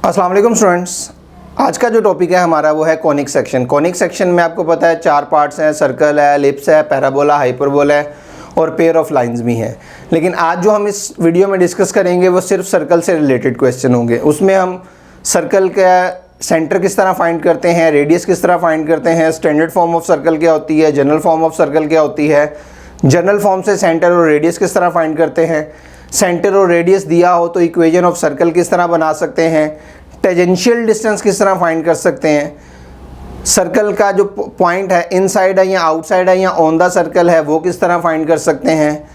अस्सलाम वालेकुम स्टूडेंट्स। आज का जो टॉपिक है हमारा वो है कॉनिक सेक्शन। कॉनिक सेक्शन में आपको पता है 4 पार्ट्स हैं, सर्कल है, एलिप्स है, पैराबोला, हाइपरबोला है और पेयर ऑफ लाइंस भी हैं। लेकिन आज जो हम इस वीडियो में डिस्कस करेंगे वो सिर्फ सर्कल से रिलेटेड क्वेश्चन होंगे। उसमें हम सर्कल का सेंटर किस तरह फाइंड करते हैं, रेडियस किस तरह फाइंड करते हैं, स्टैंडर्ड फॉर्म ऑफ सर्कल क्या होती है, जनरल फॉर्म ऑफ सर्कल क्या होती है, जनरल फॉर्म से सेंटर और रेडियस किस तरह फाइंड करते हैं, सेंटर और रेडियस दिया हो तो इक्वेशन ऑफ सर्कल किस तरह बना सकते हैं, टेंजेंशियल डिस्टेंस किस तरह फाइंड कर सकते हैं, सर्कल का जो पॉइंट है इनसाइड है या आउटसाइड है या ऑन द सर्कल है वो किस तरह फाइंड कर सकते हैं।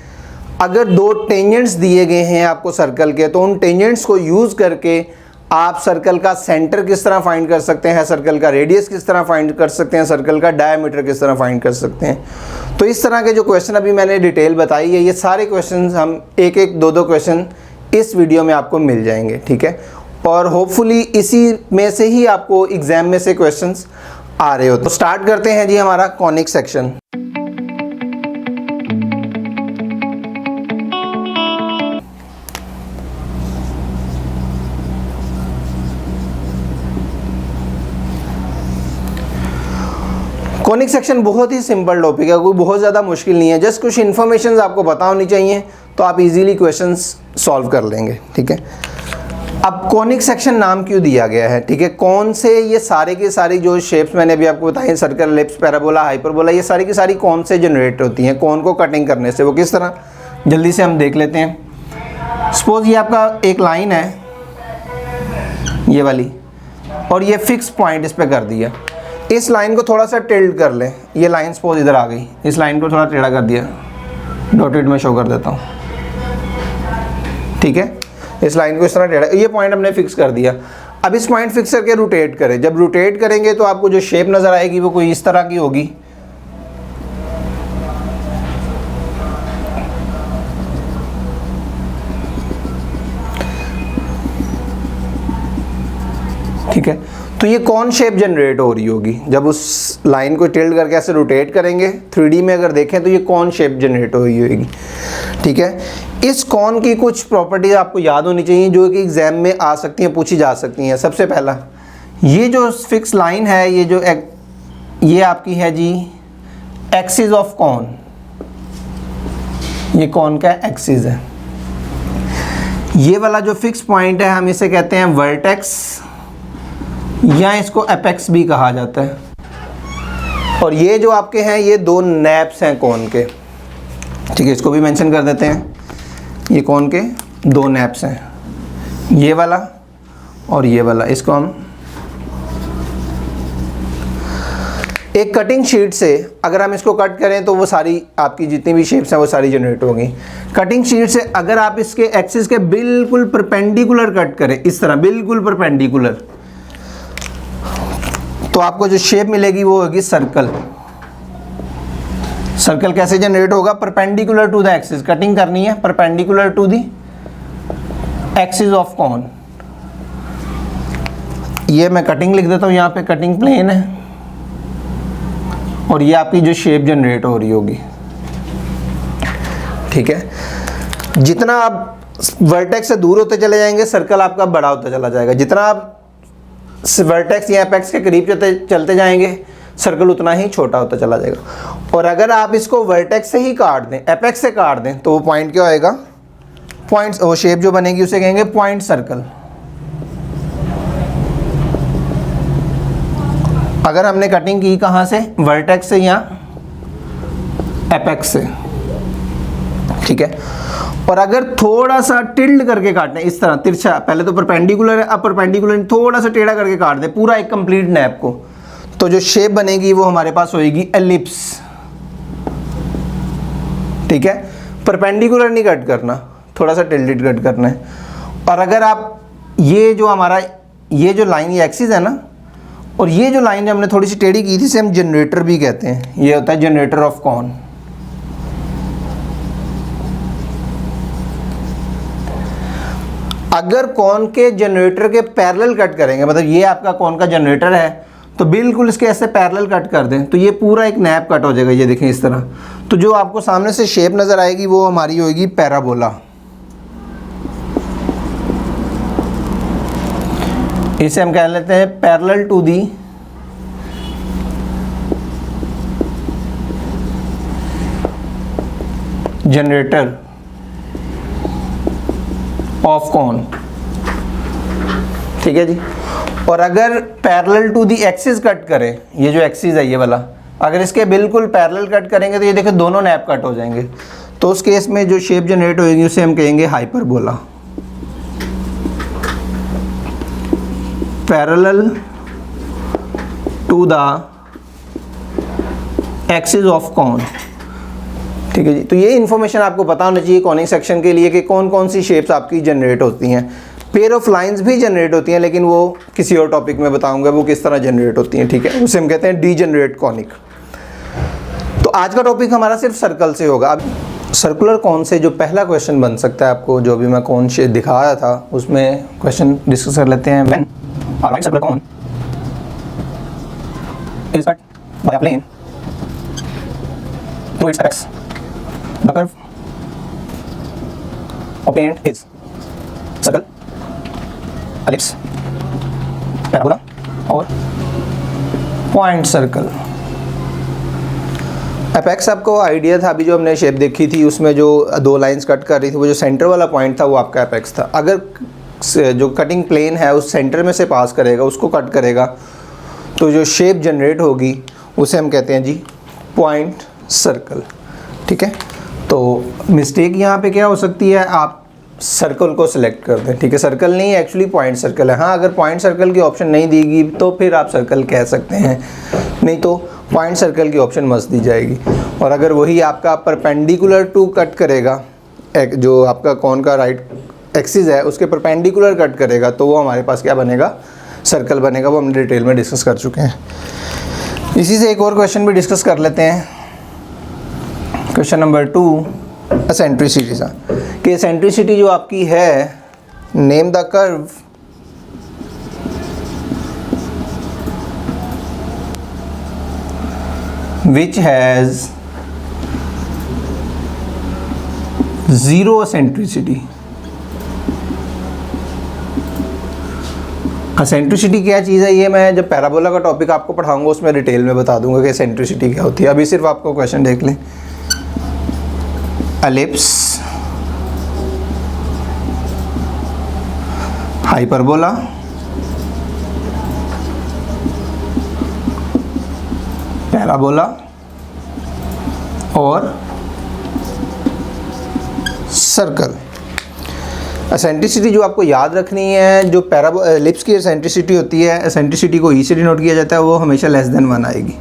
अगर 2 टेंजेंट्स दिए गए हैं आपको सर्कल के तो उन टेंजेंट्स को यूज़ करके आप सर्कल का सेंटर किस तरह फाइंड कर सकते हैं, सर्कल का रेडियस किस तरह फाइंड कर सकते हैं, सर्कल का डायमीटर किस तरह फाइंड कर सकते हैं। तो इस तरह के जो क्वेश्चन अभी मैंने डिटेल बताई है, ये सारे क्वेश्चन हम एक एक दो क्वेश्चन इस वीडियो में आपको मिल जाएंगे, ठीक है। और होपफुली इसी में से ही आपको एग्जाम में से क्वेश्चंस आ रहे हो। तो स्टार्ट करते हैं जी हमारा कॉनिक सेक्शन। कॉनिक सेक्शन बहुत ही सिंपल टॉपिक है, कोई बहुत ज़्यादा मुश्किल नहीं है। जस्ट कुछ इन्फॉर्मेशन आपको पता होनी चाहिए तो आप इजीली क्वेश्चंस सॉल्व कर लेंगे, ठीक है। अब कॉनिक सेक्शन नाम क्यों दिया गया है, ठीक है। कौन से ये सारे के सारी जो शेप्स मैंने अभी आपको बताई, सर्कल, एलिप्स, पैराबोला, हाइपरबोला, ये सारी की सारी कौन से जनरेट होती हैं, कौन को कटिंग करने से, वो किस तरह, जल्दी से हम देख लेते हैं। सपोज ये आपका एक लाइन है ये वाली और ये फिक्स पॉइंट इस पर कर दिया। इस लाइन को थोड़ा सा टिल्ट कर लें, ये लाइन सपोज इधर आ गई, इस लाइन को थोड़ा टेढ़ा कर दिया, डॉटेड में शो कर देता हूँ, ठीक है। इस लाइन को इस तरह टेढ़ा, ये पॉइंट हमने फिक्स कर दिया। अब इस पॉइंट फिक्स करके रोटेट करें। जब रोटेट करेंगे तो आपको जो शेप नज़र आएगी वो कोई इस तरह की होगी। ठीक है, तो ये कौन शेप जनरेट हो रही होगी जब उस लाइन को टिल्ट करके ऐसे रोटेट करेंगे। 3D में अगर देखें तो ये कौन शेप जनरेट हो रही होगी, ठीक है। इस कौन की कुछ प्रॉपर्टीज आपको याद होनी चाहिए जो कि एग्जाम में आ सकती हैं, पूछी जा सकती हैं। सबसे पहला, ये जो फिक्स लाइन है, ये आपकी है जी एक्सिस ऑफ कौन, ये कौन का एक्सिस है। ये वाला जो फिक्स पॉइंट है हम इसे कहते हैं वर्टेक्स या इसको एपेक्स भी कहा जाता है। और ये जो आपके हैं ये 2 नैप्स हैं कौन के, ठीक है, इसको भी मेंशन कर देते हैं। ये कौन के 2 नैप्स हैं, ये वाला और ये वाला। इसको हम एक कटिंग शीट से अगर हम इसको कट करें तो वो सारी आपकी जितनी भी शेप्स हैं वो सारी जनरेट होंगी। कटिंग शीट से अगर आप इसके एक्सिस के बिल्कुल परपेंडिकुलर कट करें, इस तरह बिल्कुल परपेंडिकुलर, तो आपको जो शेप मिलेगी वो होगी सर्कल। सर्कल कैसे जनरेट होगा, perpendicular to the axis, cutting करनी है perpendicular to the axis of cone. ये मैं कटिंग लिख देता हूँ, यहाँ पे कटिंग प्लेन है और ये आपकी जो शेप जनरेट हो रही होगी, ठीक है। जितना आप वर्टेक्स से दूर होते चले जाएंगे सर्कल आपका बड़ा होता चला जाएगा। जितना आप वर्टेक्स या एपेक्स के करीब चलते जाएंगे सर्कल उतना ही छोटा होता चला जाएगा। और अगर आप इसको वर्टेक्स से ही काट दें, एपेक्स से काट दें, तो वो पॉइंट क्या होएगा, पॉइंट्स, वो शेप जो बनेगी उसे कहेंगे पॉइंट सर्कल। अगर हमने कटिंग की कहाँ से, वर्टेक्स से या एपेक्स से, ठीक है। और अगर थोड़ा सा टिल्ड करके काटें इस तरह तिरछा, पहले तो परपेंडिकुलर है, अब परपेंडिकुलर थोड़ा सा टेढ़ा करके काट दें पूरा एक कंप्लीट नैप को, तो जो शेप बनेगी वो हमारे पास होएगी एलिप्स, ठीक है। परपेंडिकुलर नहीं कट करना, थोड़ा सा टिल्डेड कट करना है। और अगर आप ये जो हमारा ये जो लाइन, ये एक्सिस है ना, और ये जो लाइन हमने थोड़ी सी टेढ़ी की थी इसे हम जनरेटर भी कहते हैं। ये होता है जनरेटर ऑफ कॉन। अगर कॉन के जनरेटर के पैरेलल कट करेंगे, मतलब ये आपका कॉन का जनरेटर है तो बिल्कुल इसके ऐसे पैरेलल कट कर दें तो ये पूरा एक नैप कट हो जाएगा, ये देखें इस तरह। तो जो आपको सामने से शेप नज़र आएगी वो हमारी होगी पैराबोला। इसे हम कह लेते हैं parallel to the generator of cone. ठीक है जी। और अगर parallel to the axis cut करे, ये जो एक्सिस है ये वाला, अगर इसके बिल्कुल पैरेलल कट करेंगे तो ये देखो दोनों नैप कट हो जाएंगे, तो उस केस में जो शेप जनरेट होगी उसे हम कहेंगे hyperbola. Parallel to the axis of cone. ठीक है जी। तो ये इन्फॉर्मेशन आपको पता होना चाहिए कॉनिक सेक्शन के लिए कि कौन कौन सी शेप्स आपकी जनरेट होती हैं। पेयर ऑफ लाइंस भी जनरेट होती हैं, लेकिन वो किसी और टॉपिक में बताऊंगा वो किस तरह जनरेट होती हैं। ठीक है, उसे हम कहते हैं डीजनरेट कॉनिक। तो आज का टॉपिक हमारा सिर्फ सर्कल से होगा। अब सर्कुलर कॉन से जो पहला क्वेश्चन बन सकता है आपको, जो भी मैं कॉन शेप दिखा रहा था उसमें क्वेश्चन डिस्कस कर लेते हैं। When a right circular cone is cut by a plane through its apex, the curve obtained is circle, ellipse, parabola और पॉइंट सर्कल। एपेक्स आपको आइडिया था, अभी जो हमने शेप देखी थी उसमें जो दो लाइंस कट कर रही थी, वो जो सेंटर वाला पॉइंट था वो आपका एपेक्स था। अगर जो कटिंग प्लेन है उस सेंटर में से पास करेगा, उसको कट करेगा, तो जो शेप जनरेट होगी उसे हम कहते हैं जी पॉइंट सर्कल। ठीक है, तो मिस्टेक यहाँ पे क्या हो सकती है, आप सर्कल को सिलेक्ट कर दें। ठीक है, सर्कल नहीं एक्चुअली पॉइंट सर्कल है। हाँ, अगर पॉइंट सर्कल की ऑप्शन नहीं देगी तो फिर आप सर्कल कह सकते हैं, नहीं तो पॉइंट सर्कल की ऑप्शन मस्त दी जाएगी। और अगर वही आपका परपेंडिकुलर टू कट करेगा, जो आपका कॉन का राइट एक्सिस है उसके परपेंडिकुलर कट करेगा, तो वो हमारे पास क्या बनेगा, सर्कल बनेगा। वो हम डिटेल में डिस्कस कर चुके हैं। इसी से एक और क्वेश्चन भी डिस्कस कर लेते हैं। क्वेश्चन नंबर 2, एसेंट्रिसिटी सा कि एसेंट्रिसिटी जो आपकी है, name the curve which has zero eccentricity। Eccentricity क्या चीज़ है, ये मैं जब पैराबोला का टॉपिक आपको पढ़ाऊंगा उसमें डिटेल में बता दूंगा कि एसेंट्रिसिटी क्या होती है। अभी सिर्फ आपको क्वेश्चन देख लें। एलिप्स, हाइपरबोला, पैराबोला और सर्कल। एसेंट्रिसिटी जो आपको याद रखनी है, जो एलिप्स की एसेंट्रिसिटी होती है, एसेंट्रिसिटी को ई से डिनोट किया जाता है, वो हमेशा लेस देन 1 आएगी।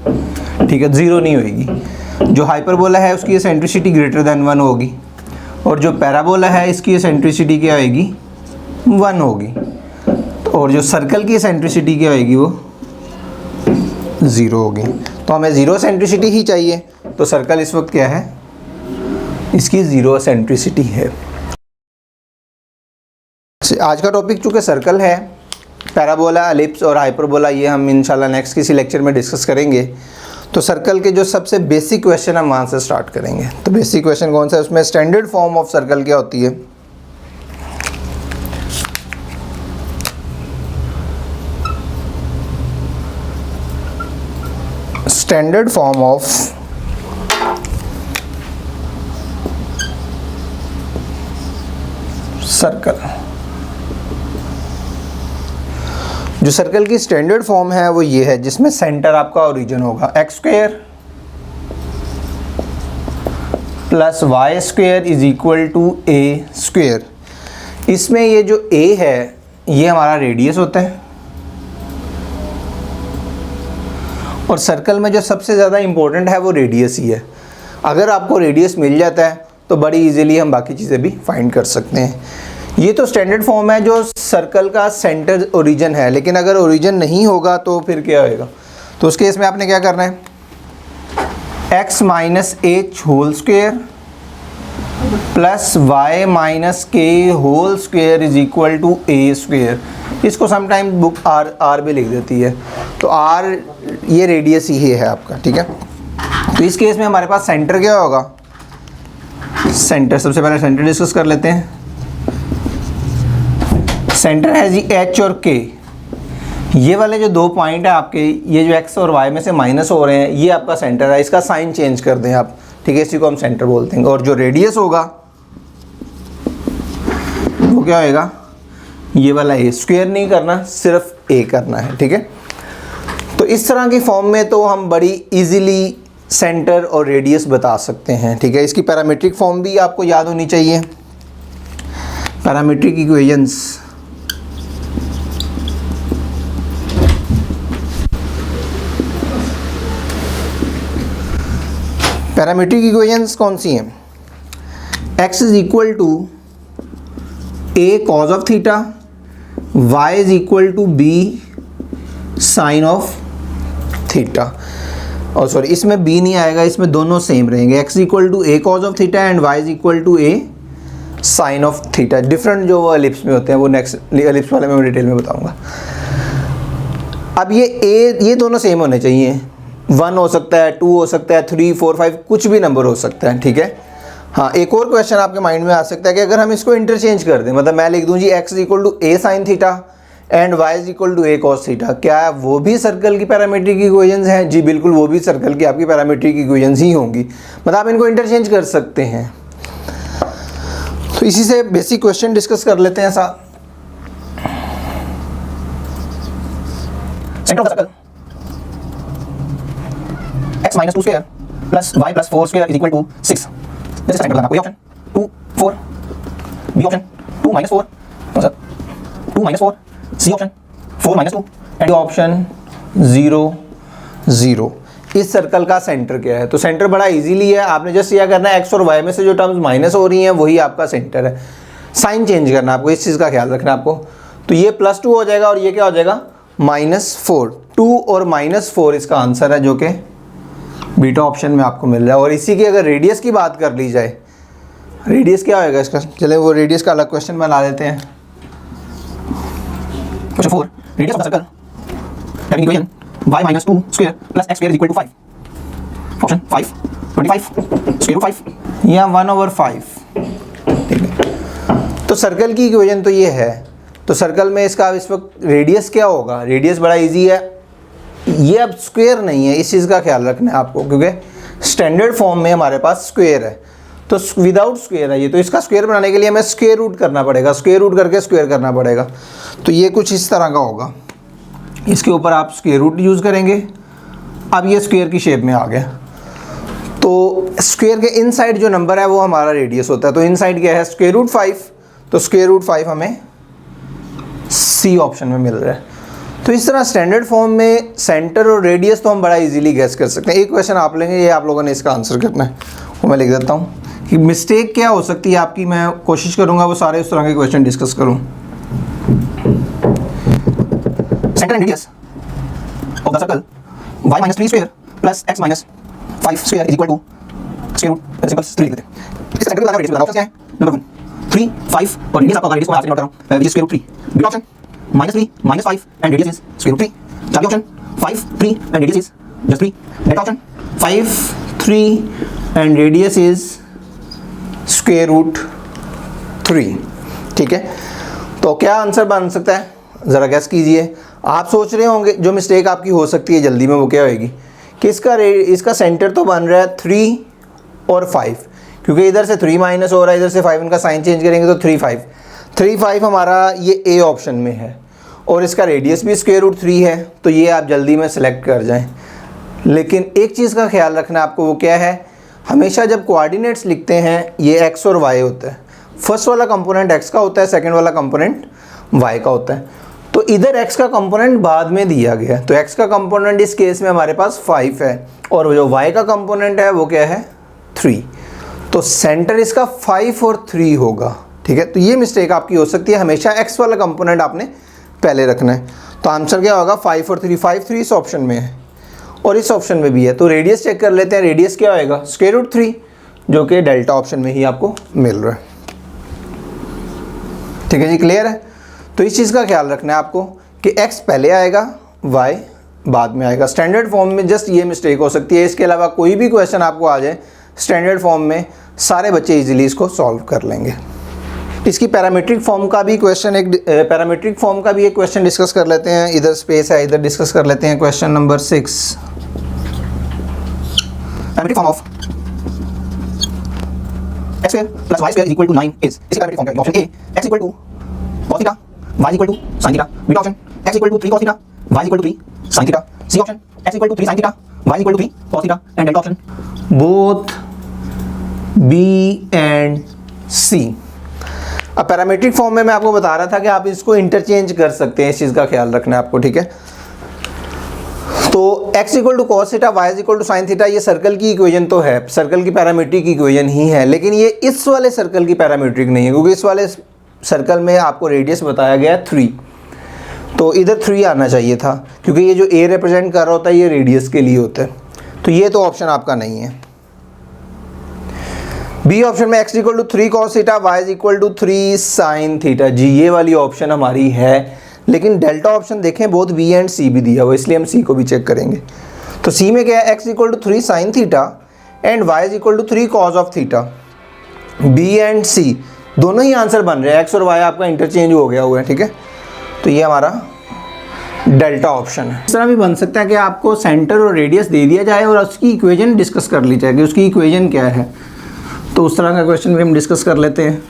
ठीक है, 0 नहीं होगी। जो हाइपरबोला है उसकी एसेंट्रिसिटी ग्रेटर देन 1 होगी, और जो पैराबोला है इसकी एसेंट्रिसिटी क्या होगी, 1 होगी। और जो सर्कल की एसेंट्रिसिटी क्या होगी, वो 0 होगी। तो हमें 0 एसेंट्रिसिटी ही चाहिए, तो सर्कल इस वक्त क्या है, इसकी 0 एसेंट्रिसिटी है। आज का टॉपिक चूँकि सर्कल है, पैराबोला, एलिप्स और हाइपरबोला ये हम इंशाल्लाह नेक्स्ट किसी लेक्चर में डिस्कस करेंगे। तो सर्कल के जो सबसे बेसिक क्वेश्चन हम वहाँ से स्टार्ट करेंगे। तो बेसिक क्वेश्चन कौन सा है, उसमें स्टैंडर्ड फॉर्म ऑफ सर्कल क्या होती है। स्टैंडर्ड फॉर्म ऑफ सर्कल, जो सर्कल की स्टैंडर्ड फॉर्म है वो ये है, जिसमें सेंटर आपका ओरिजिन होगा X square plus Y square is equal to A square. इसमें ये जो ए है ये हमारा रेडियस होता है, और सर्कल में जो सबसे ज़्यादा इम्पोर्टेंट है वो रेडियस ही है। अगर आपको रेडियस मिल जाता है तो बड़ी इजीली हम बाकी चीज़ें भी फाइंड कर सकते हैं। ये तो स्टैंडर्ड फॉर्म है जो सर्कल का सेंटर ओरिजिन है, लेकिन अगर ओरिजिन नहीं होगा तो फिर क्या होएगा। तो उस केस में आपने क्या करना है, x minus H whole square plus Y minus K whole square is equal to A square. इसको समटाइम बुक आर भी लिख देती है, तो आर ये रेडियस ही है आपका। ठीक है, तो इस केस में हमारे पास सेंटर क्या होगा, सेंटर सबसे पहले सेंटर डिस्कस कर लेते हैं। सेंटर है जी एच और के। ये वाले जो 2 पॉइंट है आपके, ये जो x और y में से माइनस हो रहे हैं, ये आपका सेंटर है, इसका साइन चेंज कर दें आप, ठीक है, इसी को हम सेंटर बोलते हैं। और जो रेडियस होगा वो क्या होएगा, ये वाला a, स्क्वायर नहीं करना, सिर्फ a करना है, ठीक है। तो इस तरह की फॉर्म में तो हम बड़ी इजीली सेंटर और रेडियस बता सकते हैं, ठीक है। इसकी पैरामीट्रिक फॉर्म भी आपको याद होनी चाहिए, पैरामीट्रिक इक्वेशंस। पैरामीट्रिक इक्वेशंस कौन सी हैं, x is equal to a cos of theta, y is equal to b sine of theta. और सॉरी, इसमें b नहीं आएगा, इसमें दोनों सेम रहेंगे, x equal to a cos of theta and y is equal to a sine of theta. Different जो वो ellipse में होते हैं वो नेक्स्ट एलिप्स वाले में डिटेल में बताऊंगा। अब ये दोनों सेम होने चाहिए, 1 हो सकता है, 2 हो सकता है, 3, 4, 5 कुछ भी नंबर हो सकता है, ठीक है। हाँ, एक और क्वेश्चन आपके माइंड में आ सकता है कि अगर हम इसको इंटरचेंज कर दें, मतलब मैं लिख दूं जी x equal to a sine theta and y is equal to a cos theta, क्या वो भी सर्कल की पैरामीट्रिक इक्वेशंस हैं? जी बिल्कुल, वो भी सर्कल की आपकी पैरामीट्रिक इक्वेशंस ही होंगी, मतलब आप इनको इंटरचेंज कर सकते हैं। तो इसी से बेसिक क्वेश्चन डिस्कस कर लेते हैं साथ। Center of the circle x minus 2 square plus y plus 4 square is equal to 6। जैसे सेंटर लगाना, कोई option 2, 4, B option 2 minus 4, 2 minus 4, C option 4 minus 2 and option 0, 0। इस सर्कल का सेंटर क्या है? तो सेंटर बड़ा इजीली है, आपने जस्ट यह करना है x और y में से जो टर्म्स माइनस हो रही हैं वही आपका सेंटर है। साइन चेंज करना आपको, इस चीज़ का ख्याल रखना आपको। तो ये +2 हो जाएगा और ये क्या हो जाएगा -4। 2 और -4 इसका आंसर है, जो कि बीटा ऑप्शन में आपको मिल रहा है। और इसी की अगर रेडियस की बात कर ली जाए, रेडियस क्या होएगा इसका, चले वो रेडियस का अलग क्वेश्चन बना लेते हैं। Question 4, radius of the circle having equation y minus 2 square plus x square is equal to 5। Option 5, 25 square root 5 या 1/5, ठीक है। तो सर्कल की इक्वेशन तो ये है। तो सर्कल में इसका इस वक्त रेडियस क्या होगा? रेडियस बड़ा इजी है, ये अब स्क्वायर नहीं है, इस चीज़ का ख्याल रखना है आपको, क्योंकि स्टैंडर्ड फॉर्म में हमारे पास स्क्वायर है, तो विदाउट स्क्वायर है ये। तो इसका स्क्वायर बनाने के लिए हमें स्क्वायर रूट करना पड़ेगा, स्क्वायर रूट करके स्क्वायर करना पड़ेगा। तो ये कुछ इस तरह का होगा, इसके ऊपर आप स्क्वायर रूट यूज़ करेंगे। अब ये स्क्वायर की शेप में आ गया, तो स्क्वायर के इनसाइड जो नंबर है वो हमारा रेडियस होता है। तो इनसाइड क्या है? Square root 5। तो स्क्वायर रूट 5 हमें सी ऑप्शन में मिल रहा है। तो इस तरह स्टैंडर्ड फॉर्म में सेंटर और रेडियस तो हम बड़ा इजीली गैस कर सकते हैं। एक क्वेश्चन आप लेंगे, ये आप लोगों ने इसका आंसर करना है, वो मैं लिख देता हूँ कि मिस्टेक क्या हो सकती है आपकी। मैं कोशिश करूँगा वो सारे उस तरह के क्वेश्चन डिस्कस करूँ। Center and radius of the circle y minus 3 square plus x minus 5 square is equal to square root simple 3 लिख देते हैं। इसका सेंटर बताना, रेडियस बताना। ऑप्शन क्या है? नंबर 1 3, 5 और रेडियस आपका रेडियस को आपसे नोट कर रहा हूं, which is square root 3। B option -3 -5 and radius is square root 3। चार option 5, 3 and radius is just 3। Next option 5, 3 and radius is square root 3, ठीक है। तो क्या आंसर बन सकता है, ज़रा गैस कीजिए। आप सोच रहे होंगे जो मिस्टेक आपकी हो सकती है जल्दी में, वो क्या होएगी कि इसका सेंटर तो बन रहा है 3 और 5, क्योंकि इधर से 3 माइनस हो रहा है, इधर से 5, इनका साइन चेंज करेंगे तो 3, 5। 3, 5 हमारा ये ए ऑप्शन में है और इसका रेडियस भी स्क्वायर रूट 3 है, तो ये आप जल्दी में सेलेक्ट कर जाएं। लेकिन एक चीज़ का ख्याल रखना आपको, वो क्या है, हमेशा जब कोऑर्डिनेट्स लिखते हैं ये x और y होता है। फर्स्ट वाला कंपोनेंट x का होता है, सेकंड वाला कंपोनेंट y का होता है। तो इधर x का कंपोनेंट बाद में दिया गया है, तो x का कंपोनेंट इस केस में हमारे पास 5 है और जो y का कंपोनेंट है वो क्या है 3। तो सेंटर इसका 5 और 3 होगा, ठीक है। तो ये मिस्टेक आपकी हो सकती है, हमेशा x वाला कंपोनेंट आपने पहले रखना है। तो आंसर क्या होगा 5 और 3। 5, 3 इस ऑप्शन में है और इस ऑप्शन में भी है। तो रेडियस चेक कर लेते हैं, रेडियस क्या होएगा स्क्वायर रूट 3, जो कि डेल्टा ऑप्शन में ही आपको मिल रहा है, ठीक है जी। क्लियर है? तो इस चीज़ का ख्याल रखना है आपको कि x पहले आएगा, y बाद में आएगा। स्टैंडर्ड फॉर्म में जस्ट ये मिस्टेक हो सकती है, इसके अलावा कोई भी क्वेश्चन आपको आ जाए स्टैंडर्ड फॉर्म में, सारे बच्चे इजीली इसको सॉल्व कर लेंगे। इसकी पैरामीट्रिक फॉर्म का भी एक क्वेश्चन डिस्कस कर लेते हैं। इधर स्पेस है, इधर डिस्कस कर लेते हैं question number 6। Parametric form of x square plus y square is equal to 9 is, इसकी पैरामीट्रिक फॉर्म क्या है? Option A x equal to cos theta, y equal to sin theta, beta option x equal to 3 cos theta, y equal to 3 sin theta, C option x equal to 3 sin theta, y equal to 3 cos theta, and delta option both B and C। अब parametric form में मैं आपको बता रहा था कि आप इसको इंटरचेंज कर सकते हैं, इस चीज़ का ख्याल रखना है आपको, ठीक है। तो x equal to cos theta, y equal to sine theta, ये सर्कल की इक्वेशन तो है, सर्कल की पैरामीट्रिक इक्वेशन ही है, लेकिन ये इस वाले सर्कल की पैरामीट्रिक नहीं है, क्योंकि इस वाले सर्कल में आपको रेडियस बताया गया है 3, तो इधर 3 आना चाहिए था, क्योंकि ये जो a रिप्रेजेंट कर रहा होता है ये रेडियस के लिए होता है, तो ये तो ऑप्शन आपका नहीं है। बी ऑप्शन में x equal to 3 cos theta, y equal to 3 sin theta, जी ये वाली ऑप्शन हमारी है, लेकिन डेल्टा ऑप्शन देखें बोथ बी एंड सी भी दिया हुआ, इसलिए हम सी को भी चेक करेंगे। तो सी में क्या है? x equal to 3 sin theta and y equal to 3 cos of theta. B and C दोनों ही आंसर बन रहे हैं, x और y आपका इंटरचेंज हो गया हुआ है, ठीक है। तो ये हमारा डेल्टा ऑप्शन है। इस तरह भी बन सकता है कि आपको सेंटर और रेडियस दे दिया जाए और उसकी इक्वेशन डिस्कस कर ली जाए कि उसकी इक्वेशन क्या है, तो उस तरह का क्वेश्चन भी हम डिस्कस कर लेते हैं।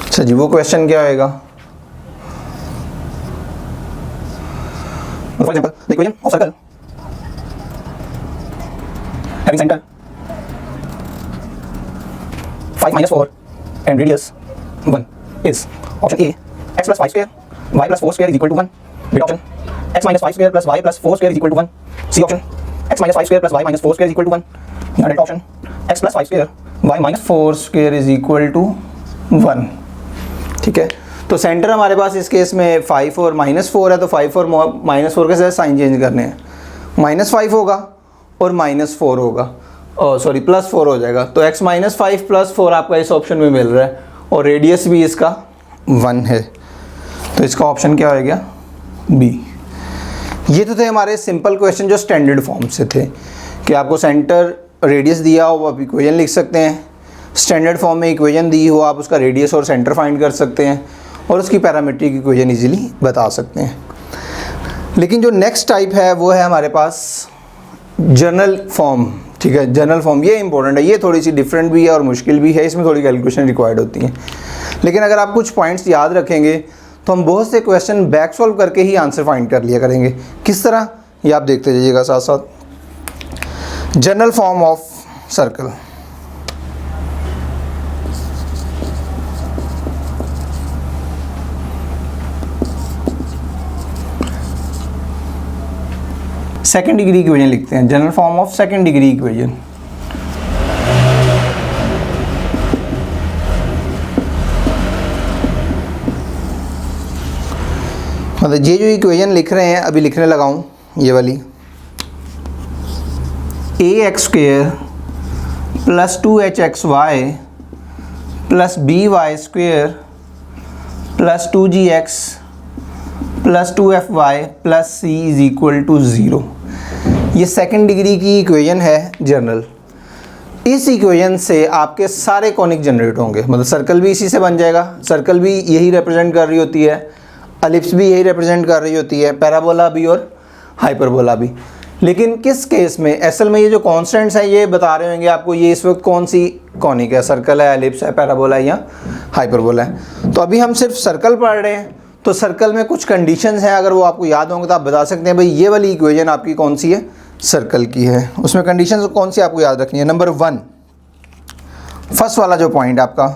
अच्छा जी, वो क्वेश्चन क्या होएगा? For example the equation of circle having centre 5 - 4 and radius 1 is option A x plus 5 square y plus 4 square is equal to 1, B option x minus 5 square plus y plus 4 square is equal to 1, C option x minus 5 square plus y minus 4 square is equal to 1, या delta option x plus 5 square y minus 4 square is equal to 1, ठीक है। तो centre हमारे पास इस case में 5 और -4 है, तो 5 और -4 के साथ साइन चेंज करने हैं, -5 होगा और -4 होगा, सॉरी +4 हो जाएगा, तो x - 5 + 4 आपका इस ऑप्शन में मिल रहा है, और रेडियस भी इसका 1 है, तो इसका ऑप्शन क्या हो गया? बी। ये तो थे हमारे सिंपल क्वेश्चन जो स्टैंडर्ड फॉर्म से थे कि आपको सेंटर रेडियस दिया हो आप इक्वेशन लिख सकते हैं, स्टैंडर्ड फॉर्म में इक्वेशन दी हो आप उसका रेडियस और सेंटर फाइंड कर सकते हैं और उसकी पैरामीट्रिक इक्वेशन इजीली बता सकते हैं। लेकिन जो नेक्स्ट टाइप है वो है हमारे पास जनरल फॉर्म, ठीक है। जनरल फॉर्म ये इंपॉर्टेंट है, ये थोड़ी सी डिफरेंट भी है और मुश्किल भी है, इसमें थोड़ी कैलकुलेशन रिक्वायर्ड होती है, लेकिन अगर आप कुछ पॉइंट्स याद रखेंगे तो हम बहुत से क्वेश्चन बैक सॉल्व करके ही आंसर फाइंड कर लिया करेंगे। किस तरह, ये आप देखते जाइएगा साथ साथ। General form of circle, second degree equation लिखते हैं, general form of second degree equation. मतलब ये जो इक्वेशन लिख रहे हैं, अभी लिखने लगा हूँ ये वाली, ax² + 2hxy + by² + 2gx + 2fy + c = 0, ये सेकंड डिग्री की इक्वेशन है जनरल। इस इक्वेशन से आपके सारे कॉनिक जनरेट होंगे, मतलब सर्कल भी इसी से बन जाएगा, सर्कल भी यही रिप्रेजेंट कर रही होती है, एलिप्स भी यही रिप्रेजेंट कर रही होती है, पैराबोला भी और हाइपरबोला भी। लेकिन किस केस में? असल में ये जो कॉन्स्टेंट्स हैं ये बता रहे होंगे आपको ये इस वक्त कौन सी कॉनिक है, सर्कल है, एलिप्स है, पैराबोला है या हाइपरबोला है। तो अभी हम सिर्फ सर्कल पढ़ रहे हैं, तो सर्कल में कुछ कंडीशंस हैं, अगर वो आपको याद होंगे तो आप बता सकते हैं भाई ये वाली इक्वेशन आपकी कौन सी है, सर्कल की है। उसमें कंडीशंस कौन सी आपको याद रखनी है? नंबर 1, फर्स्ट वाला जो पॉइंट आपका,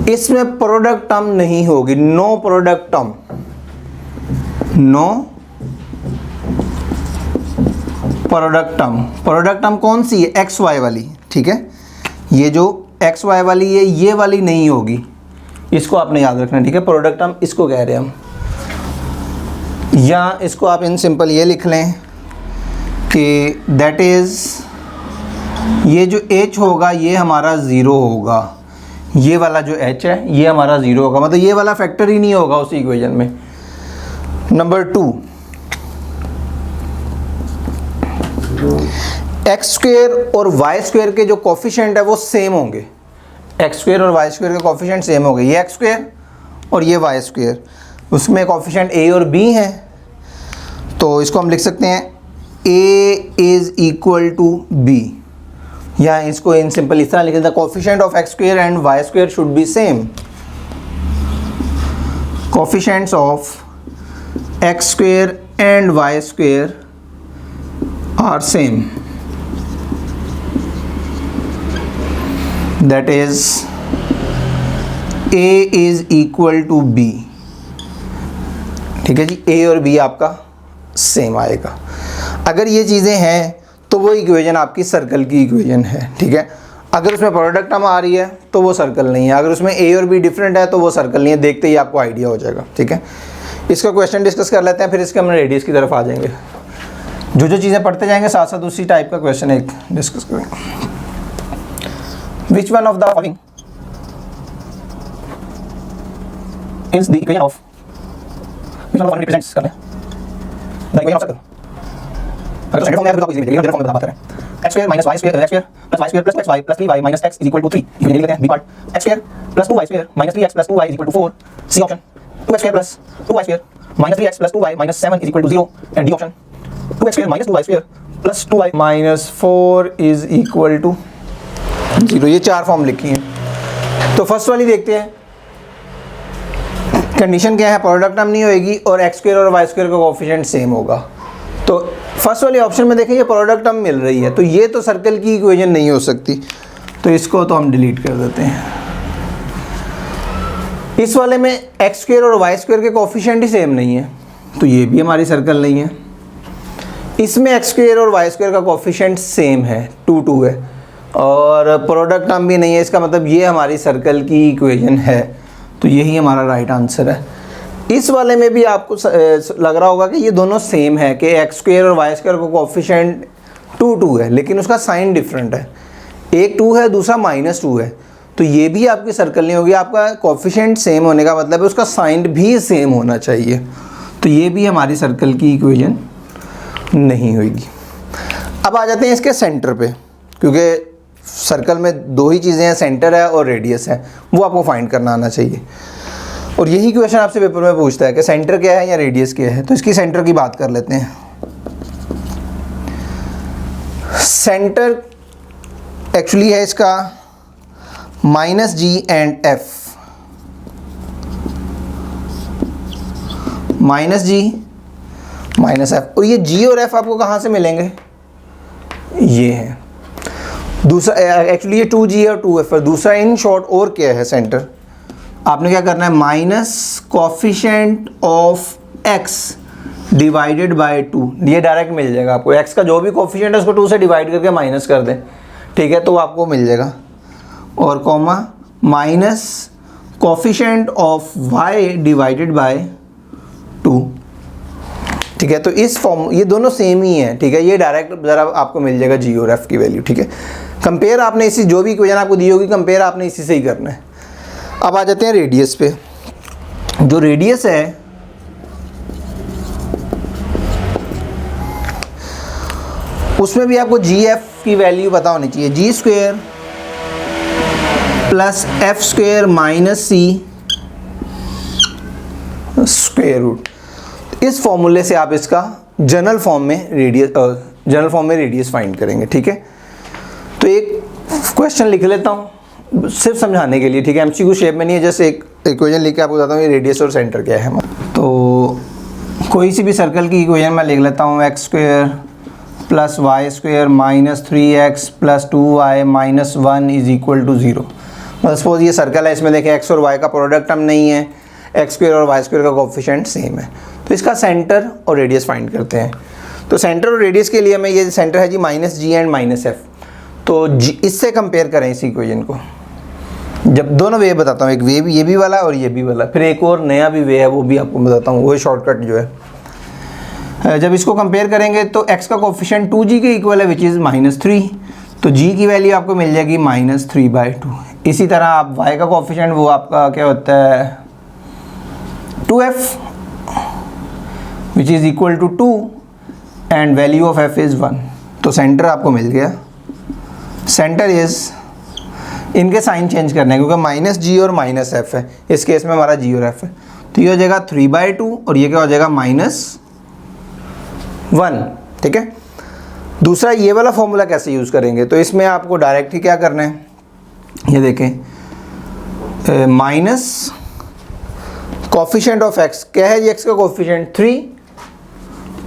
इसमें प्रोडक्ट टर्म नहीं होगी, no product term, no product term. Product term कौन सी है? एक्स वाई वाली, ठीक है। ये जो एक्स वाई वाली है ये वाली नहीं होगी, इसको आपने याद रखना, ठीक है। प्रोडक्ट टर्म इसको कह रहे हैं हम, या इसको आप इन सिंपल ये लिख लें कि दैट इज़, ये जो h होगा ये हमारा 0 होगा, ये वाला जो h है ये हमारा 0 होगा, मतलब ये वाला फैक्टर ही नहीं होगा उस इक्वेशन में। नंबर 2, एक्स स्क्वेयर और वाई स्क्वेयर के जो कोफिशिएंट है वो सेम होंगे। एक्स स्क्वेयर और वाई स्क्वेयर के कोफिशिएंट सेम होंगे, ये एक्स स्क्वेयर और ये वाई स्क्वेयर, उसमें कोफिशिएंट a और b हैं। तो इसको हम लिख सकते हैं a is equal to b, या इसको इन सिंपल इस तरह लिख देते हैं, coefficient of x square and y square should be same. Coefficients of x square and y square are same, that is a is equal to b। ठीक है जी, a और b आपका सेम आएगा। अगर ये चीज़ें हैं तो वो इक्वेशन आपकी सर्कल की इक्वेशन है। ठीक है, अगर उसमें प्रोडक्ट टर्म आ रही है तो वो सर्कल नहीं है, अगर उसमें a और b डिफरेंट है तो वो सर्कल नहीं है। देखते ही आपको आइडिया हो जाएगा। ठीक है, इसका क्वेश्चन डिस्कस कर लेते हैं, फिर इसके हम रेडियस की तरफ आ जाएंगे। जो जो चीज़ें पढ़ते जाएंगे साथ साथ उसी टाइप का क्वेश्चन एक डिस्कस करेंगे। Which one of the following is the equation of, which one of represents कर लें द इक्वेशन ऑफ सर्कल। अगर सेंटर फॉर्म में है तो आप इजीली लिख लेंगे, बता रहे हैं x square minus y square, x square plus y square plus xy plus 3y minus x is equal to 3। ये लिख लेते हैं B part, x square plus 2y square minus 3x plus 2y is equal to 4। C option 2x square plus 2y square minus 3x plus 2y minus 7 is equal to 0। And D option 2x square minus 2y square plus 2y minus 4 is equal to 0। ये चार form लिखी हैं। तो first वाली देखते हैं, condition क्या है, प्रोडक्ट टर्म नहीं होएगी और एक्स स्क्वायर और वाई स्क्वायर का कोफिशिएंट सेम होगा। तो फर्स्ट वाले ऑप्शन में देखें ये प्रोडक्ट टर्म मिल रही है, तो ये तो सर्कल की इक्वेशन नहीं हो सकती, तो इसको तो हम डिलीट कर देते हैं। इस वाले में एक्स स्क्वायर और वाई स्क्वायर के कोफिशिएंट ही सेम नहीं है, तो ये भी हमारी सर्कल नहीं है। इसमें एक्स स्क्वायर और वाई स्क्वायर का कोफिशिएंट सेम है, 2 2 है, और प्रोडक्ट टर्म भी नहीं है, इसका मतलब ये हमारी सर्कल की इक्वेशन है, तो यही हमारा राइट आंसर है। इस वाले में भी आपको लग रहा होगा कि ये दोनों सेम है, कि एक्स स्क्वायर और वाई स्क्वायर का कोफिशिएंट 2 2 है, लेकिन उसका साइन डिफरेंट है, एक 2 है दूसरा -2 है, तो ये भी आपकी सर्कल नहीं होगी। आपका कोफिशिएंट सेम होने का मतलब है उसका साइन भी सेम होना चाहिए, तो ये भी हमारी सर्कल की इक्वेशन नहीं होगी। अब आ जाते हैं इसके सेंटर पे, क्योंकि सर्कल में दो ही चीज़ें हैं, सेंटर है और रेडियस है, वो आपको फाइंड करना आना चाहिए। और यही क्वेश्चन आपसे पेपर में पूछता है कि सेंटर क्या है या रेडियस क्या है। तो इसकी सेंटर की बात कर लेते हैं। सेंटर एक्चुअली है इसका -g and f, -g -f, और ये g और f आपको कहाँ से मिलेंगे, ये है दूसरा, एक्चुअली ये 2g है और 2f है। दूसरा इन शॉर्ट और क्या है सेंटर, आपने क्या करना है, minus coefficient of x divided by 2, ये डायरेक्ट मिल जाएगा आपको। x का जो भी कोफिशिएंट है उसको 2 से डिवाइड करके माइनस कर दें, ठीक है, तो आपको मिल जाएगा। और comma minus coefficient of y divided by 2, ठीक है। तो इस फॉर्म ये दोनों सेम ही हैं, ठीक है, ये डायरेक्ट ज़रा आपको मिल जाएगा g और f की वैल्यू, ठीक है। कंपेयर आपने इसी, जो भी इक्वेशन आपको दी होगी कंपेयर आपने इसी से ही करना है। अब आ जाते हैं रेडियस पे। जो रेडियस है उसमें भी आपको जी एफ की वैल्यू पता होनी चाहिए, G square plus F square minus C square root. इस फॉर्मूले से आप इसका जनरल फॉर्म में रेडियस फाइंड करेंगे, ठीक है। तो एक क्वेश्चन लिख लेता हूँ सिर्फ समझाने के लिए, ठीक है, एमसीक्यू शेप में नहीं है, जैसे एक इक्वेशन लिख के आपको बताता हूँ ये रेडियस और सेंटर क्या है। तो कोई सी भी सर्कल की इक्वेशन मैं लिख लेता हूँ, x square plus y square minus 3x plus 2y minus 1 is equal to 0। मतलब सपोज ये सर्कल है, इसमें देखें एक्स और वाई का प्रोडक्ट टर्म नहीं है, एक्स स्क्वेयर और वाई स्क्वेयर का कोफिशिएंट सेम है, तो इसका सेंटर और रेडियस फाइंड करते हैं। तो सेंटर और रेडियस के लिए मैं, ये सेंटर है जी -g एंड -f, तो इससे कंपेयर करें इस इक्वेशन को। जब दोनों वे बताता हूँ, एक वे भी, ये भी वाला और ये भी वाला, फिर एक और नया भी वे है वो भी आपको बताता हूँ, वो शॉर्टकट जो है। जब इसको कंपेयर करेंगे तो x का कोफिशिएंट 2g के इक्वल है विच इज़ -3, तो g की वैल्यू आपको मिल जाएगी -3/2। इसी तरह आप y का कोफिशिएंट वो आपका क्या होता है 2f which is equal to 2 and value of f is 1। तो सेंटर आपको मिल गया। सेंटर इज़, इनके साइन चेंज करने हैं क्योंकि माइनस जी और माइनस एफ है, इस केस में हमारा जी और एफ है। तो ये हो जाएगा 3/2 और ये क्या हो जाएगा -1। ठीक है। दूसरा ये वाला फॉर्मूला कैसे यूज़ करेंगे, तो इसमें आपको डायरेक्ट ही क्या करना है, ये देखें माइनस कोफिशिएंट ऑफ x, क्या है जी x का कोफिशिएंट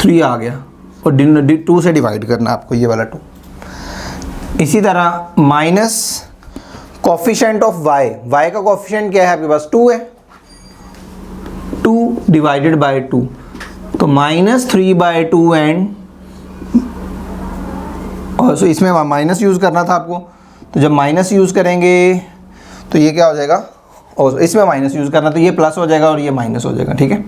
3 आ गया और 2 से डिवाइड करना आपको ये वाला 2। इसी तरह माइनस कोफिशिएंट ऑफ y का कोफिशिएंट क्या है आपके पास 2 है, 2 डिवाइडेड बाय 2, तो -3/2 एंड और सो इसमें माइनस यूज़ करना था आपको, तो जब माइनस यूज़ करेंगे तो ये क्या हो जाएगा, और इसमें माइनस यूज़ करना तो ये प्लस हो जाएगा और ये माइनस हो जाएगा। ठीक है,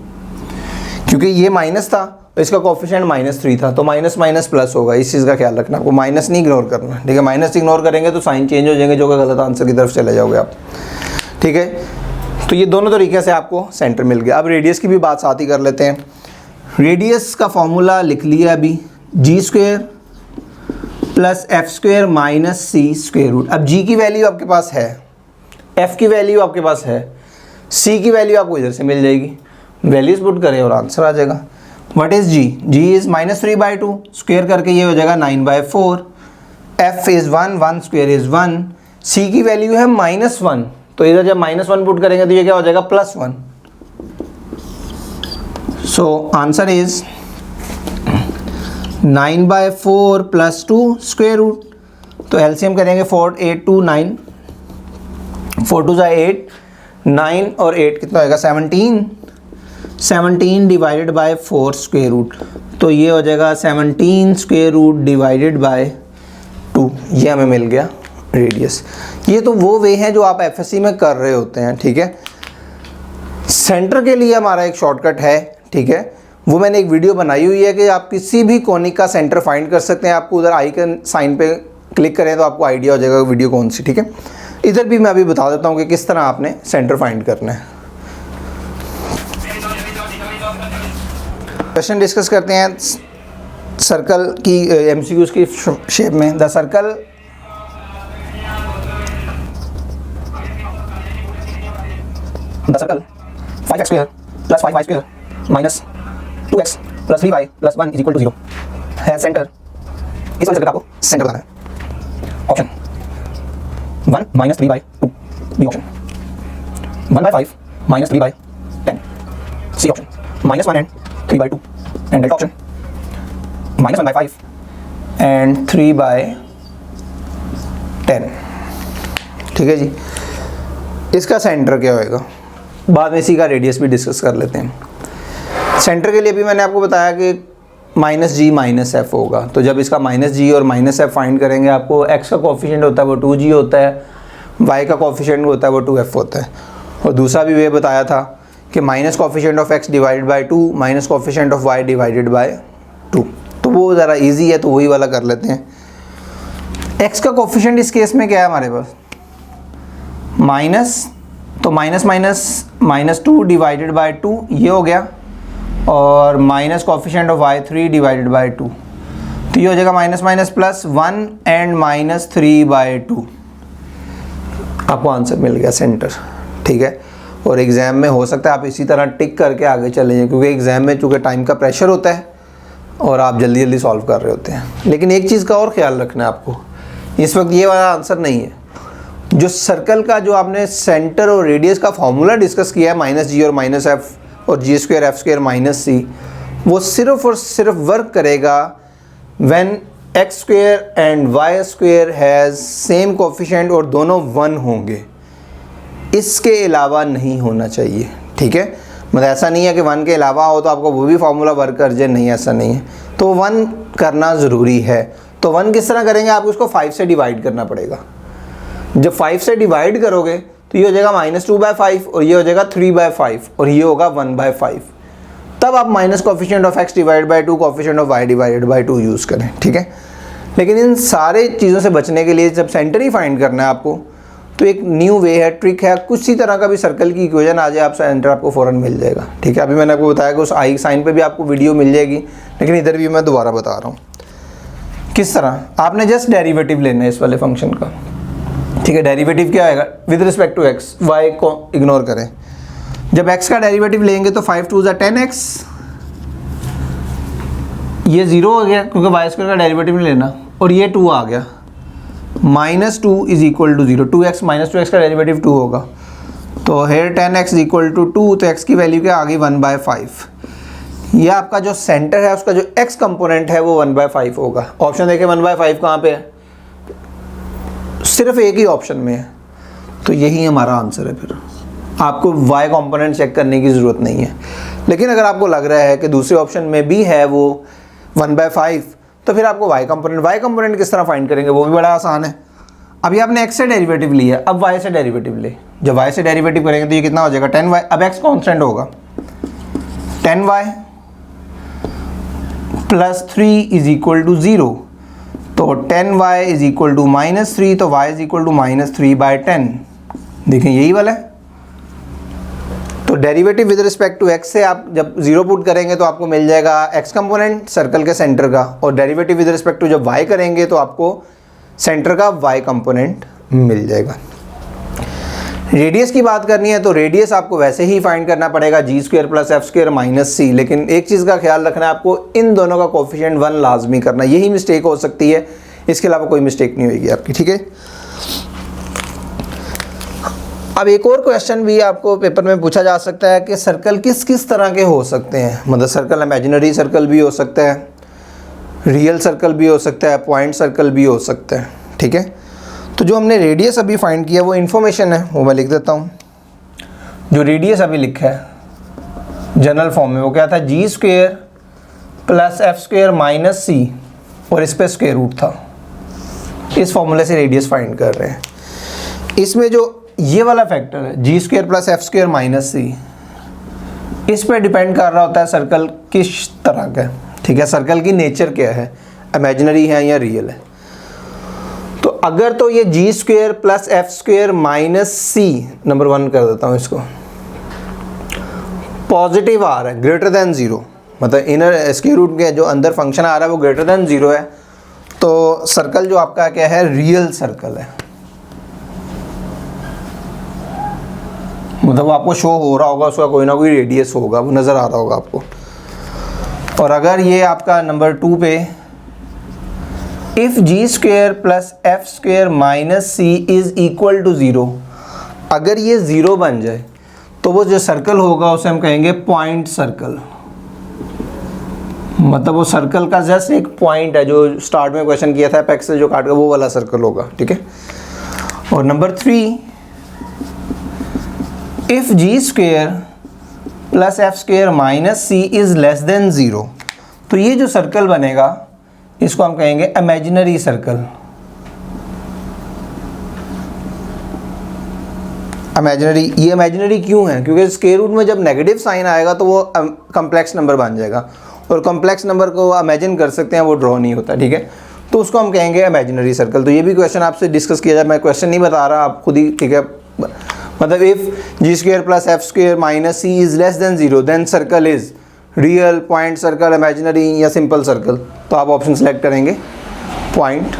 क्योंकि ये माइनस था तो इसका कोफिशिएंट -3 था, तो माइनस माइनस प्लस होगा, इस चीज़ का ख्याल रखना आपको, माइनस नहीं इग्नोर करना। ठीक है, माइनस इग्नोर करेंगे तो साइन चेंज हो जाएंगे, जो कि गलत आंसर की तरफ चले जाओगे आप। ठीक है, तो ये दोनों तरीके से आपको सेंटर मिल गया। अब रेडियस की भी बात साथ ही कर लेते हैं। रेडियस का फॉर्मूला लिख लिया अभी, g² प्लस f² माइनस c²रूट। अब g की वैल्यू आपके पास है, f की वैल्यू आपके पास है, c की वैल्यू आपको इधर से मिल जाएगी, वैल्यूज पुट करें और आंसर आ जाएगा। What is g? g is -3/2, square करके ये हो जाएगा 9/4, f is 1, 1 square is 1, c की वैल्यू है -1, तो इधर जब -1 पुट करेंगे तो ये क्या हो जाएगा +1। So answer is 9/4 + 2 square root. तो एलसीएम करेंगे 4, 8, 2, 9, 4 2 8, 9 और 8 कितना होगा 17, 17 डिवाइडेड बाय 4 स्क्वेयर रूट, तो ये हो जाएगा 17 स्क्वेयर रूट डिवाइडेड बाय 2, ये हमें मिल गया रेडियस। ये तो वो वे हैं जो आप एफएससी में कर रहे होते हैं। ठीक है, सेंटर के लिए हमारा एक शॉर्टकट है। ठीक है, वो मैंने एक वीडियो बनाई हुई है कि आप किसी भी कोनिक का सेंटर फाइंड कर सकते हैं। आपको उधर आइकन साइन पे क्लिक करें तो आपको आइडिया हो जाएगा वीडियो कौन सी। ठीक है, इधर भी मैं अभी बता देता हूँ कि किस तरह आपने सेंटर फाइंड करना है। क्वेश्चन डिस्कस करते हैं सर्कल की एमसीक्यूज की शेप में। The circle circle 5x² + 5y² minus 2x + 3y + 1 = 0 है सेंटर। इस वाले सर्कल का आपको सेंटर बताना है। Option 1 - 3/2, B option 1/5 - 3/10, C option -1 and 3/2 and delta option -1/5 and 3/10। ठीक है जी, इसका सेंटर क्या होएगा, बाद में इसी का रेडियस भी डिस्कस कर लेते हैं। सेंटर के लिए भी मैंने आपको बताया कि -g -f होगा, तो जब इसका -g और -f फाइंड करेंगे, आपको x का कोफिशिएंट होता है वो 2g होता है, y का कोफिशिएंट होता है वो 2f होता है। और दूसरा भी वे बताया था कि minus coefficient of x divided by 2 minus coefficient of y divided by 2, तो वो ज़रा इजी है, तो वही वाला कर लेते हैं। x का कोफिशिएंट इस केस में क्या है हमारे पास माइनस, तो -2 डिवाइडेड बाय 2 ये हो गया, और minus coefficient of y 3 divided by 2, तो ये हो जाएगा -+1 एंड -3/2। आपको आंसर मिल गया सेंटर। ठीक है, और एग्ज़ाम में हो सकता है आप इसी तरह टिक करके आगे चले जाएं, क्योंकि एग्ज़ाम में चूँकि टाइम का प्रेशर होता है और आप जल्दी जल्दी सॉल्व कर रहे होते हैं। लेकिन एक चीज़ का और ख्याल रखना है आपको, इस वक्त ये वाला आंसर नहीं है। जो सर्कल का जो आपने सेंटर और रेडियस का फॉर्मूला डिस्कस किया है -g और -f और g² f² - c, वो सिर्फ और सिर्फ वर्क करेगा when x² and y² has same coefficient और दोनों 1 होंगे, इसके अलावा नहीं होना चाहिए। ठीक है, मतलब ऐसा नहीं है कि 1 के अलावा हो तो आपको वो भी फार्मूला वर्क कर जाए, नहीं ऐसा नहीं है, तो 1 करना ज़रूरी है। तो 1 किस तरह करेंगे, आपको उसको 5 से डिवाइड करना पड़ेगा। जब 5 से डिवाइड करोगे तो ये हो जाएगा -2/5 और ये हो जाएगा 3/5 और ये होगा 1/5, तब आप minus coefficient of x divided by 2 coefficient of y divided by 2 use करें। ठीक है, लेकिन इन सारे चीज़ों से बचने के लिए जब सेंटर ही फाइंड करना है आपको, तो एक न्यू वे है, ट्रिक है, कुछ सी तरह का भी सर्कल की इक्वेशन आ जाए आपसे आंसर आपको फ़ौरन मिल जाएगा। ठीक है, अभी मैंने आपको बताया कि उस आई साइन पे भी आपको वीडियो मिल जाएगी, लेकिन इधर भी मैं दोबारा बता रहा हूँ किस तरह। आपने जस्ट डेरिवेटिव लेना है इस वाले फंक्शन का। ठीक है, डेरिवेटिव क्या आएगा with respect to x, y को इग्नोर करें। जब x का डेरिवेटिव लेंगे तो 5 2 10x, ये 0 हो गया क्योंकि वाई स्क्वायर का डेरिवेटिव नहीं लेना, और ये 2 आ गया, -2 is equal to 0, 2x minus 2x का डेरिवेटिव 2 होगा, तो hair 10x is equal to 2, तो x की वैल्यू क्या आ गई 1/5। ये आपका जो सेंटर है उसका जो x कंपोनेंट है वो 1/5 होगा। ऑप्शन देखें 1/5 कहाँ पे है, सिर्फ एक ही ऑप्शन में है, तो यही हमारा आंसर है। फिर आपको y कंपोनेंट चेक करने की ज़रूरत नहीं है। लेकिन अगर आपको लग रहा है कि दूसरे ऑप्शन में भी है वो 1/5, तो फिर आपको y कंपोनेंट किस तरह फाइंड करेंगे, वो भी बड़ा आसान है। अभी आपने x से डेरिवेटिव लिया, अब y से डेरिवेटिव ले। जब y से डेरिवेटिव करेंगे तो ये कितना हो जाएगा 10y, अब x कांस्टेंट होगा 10y plus 3 is equal to 0, तो 10y इज इक्वल टू -3, तो y इज इक्वल टू -3/10। देखें यही वाला है। तो derivative with respect to x से आप जब 0 पुट करेंगे तो आपको मिल जाएगा x कंपोनेंट सर्कल के सेंटर का, और डेरिवेटिव विद रिस्पेक्ट टू जब y करेंगे तो आपको सेंटर का y कंपोनेंट मिल जाएगा। रेडियस की बात करनी है तो रेडियस आपको वैसे ही फाइंड करना पड़ेगा g² + f² - c, लेकिन एक चीज़ का ख्याल रखना है, आपको इन दोनों का कोफिशिएंट 1 लाजमी करना। यही मिस्टेक हो सकती है, इसके अलावा कोई मिस्टेक नहीं होगी आपकी। ठीक है, अब एक और क्वेश्चन भी आपको पेपर में पूछा जा सकता है कि सर्कल किस किस तरह के हो सकते हैं। मतलब सर्कल इमेजिनरी सर्कल भी हो सकता है, रियल सर्कल भी हो सकता है, पॉइंट सर्कल भी हो सकता है। ठीक है, तो जो हमने रेडियस अभी फाइंड किया वो इन्फॉर्मेशन है, वो मैं लिख देता हूँ। जो रेडियस अभी लिखा है जनरल फॉर्म में वो क्या था, g² + f² - c, और इस पर स्क्वायर रूट था। इस फॉर्मूले से रेडियस फाइंड कर रहे हैं। इसमें जो ये वाला फैक्टर है g² + f² - c, इस पर डिपेंड कर रहा होता है सर्कल किस तरह का है। ठीक है, सर्कल की नेचर क्या है, इमेजिनरी है या रियल है। तो अगर तो ये g² + f² - c, नंबर 1 कर देता हूँ इसको, पॉजिटिव आ रहा है ग्रेटर देन 0, मतलब इनर स्क्वायर रूट के जो अंदर फंक्शन आ रहा है वो ग्रेटर देन 0 है, तो सर्कल जो आपका क्या है रियल सर्कल है। मतलब वो आपको शो हो रहा होगा, उसका कोई ना कोई रेडियस होगा, वो नज़र आ रहा होगा आपको। और अगर ये आपका नंबर 2 पे if g² + f² - c is equal to 0, अगर ये 0 बन जाए तो वो जो सर्कल होगा उसे हम कहेंगे पॉइंट सर्कल। मतलब वो सर्कल का जस्ट एक पॉइंट है, जो स्टार्ट में क्वेश्चन किया था एपेक्स से जो काट कर, वो वाला सर्कल होगा। ठीक है, और number 3 if g² + f² - c is less than 0, तो ये जो सर्कल बनेगा इसको हम कहेंगे इमेजिनरी सर्कल। इमेजिनरी, ये इमेजिनरी क्यों है, क्योंकि स्क्वायर रूट में जब नेगेटिव साइन आएगा तो वो कम्प्लेक्स नंबर बन जाएगा, और कम्प्लेक्स नंबर को इमेजिन कर सकते हैं, वो ड्रॉ नहीं होता। ठीक है, तो उसको हम कहेंगे इमेजिनरी सर्कल। तो ये भी क्वेश्चन आपसे डिस्कस किया जाए, मैं क्वेश्चन नहीं बता रहा, आप खुद ही। ठीक है, मतलब if g² + f² - c is less than 0 then circle is real, point circle, imaginary या सिंपल सर्कल। तो आप ऑप्शन सेलेक्ट करेंगे पॉइंट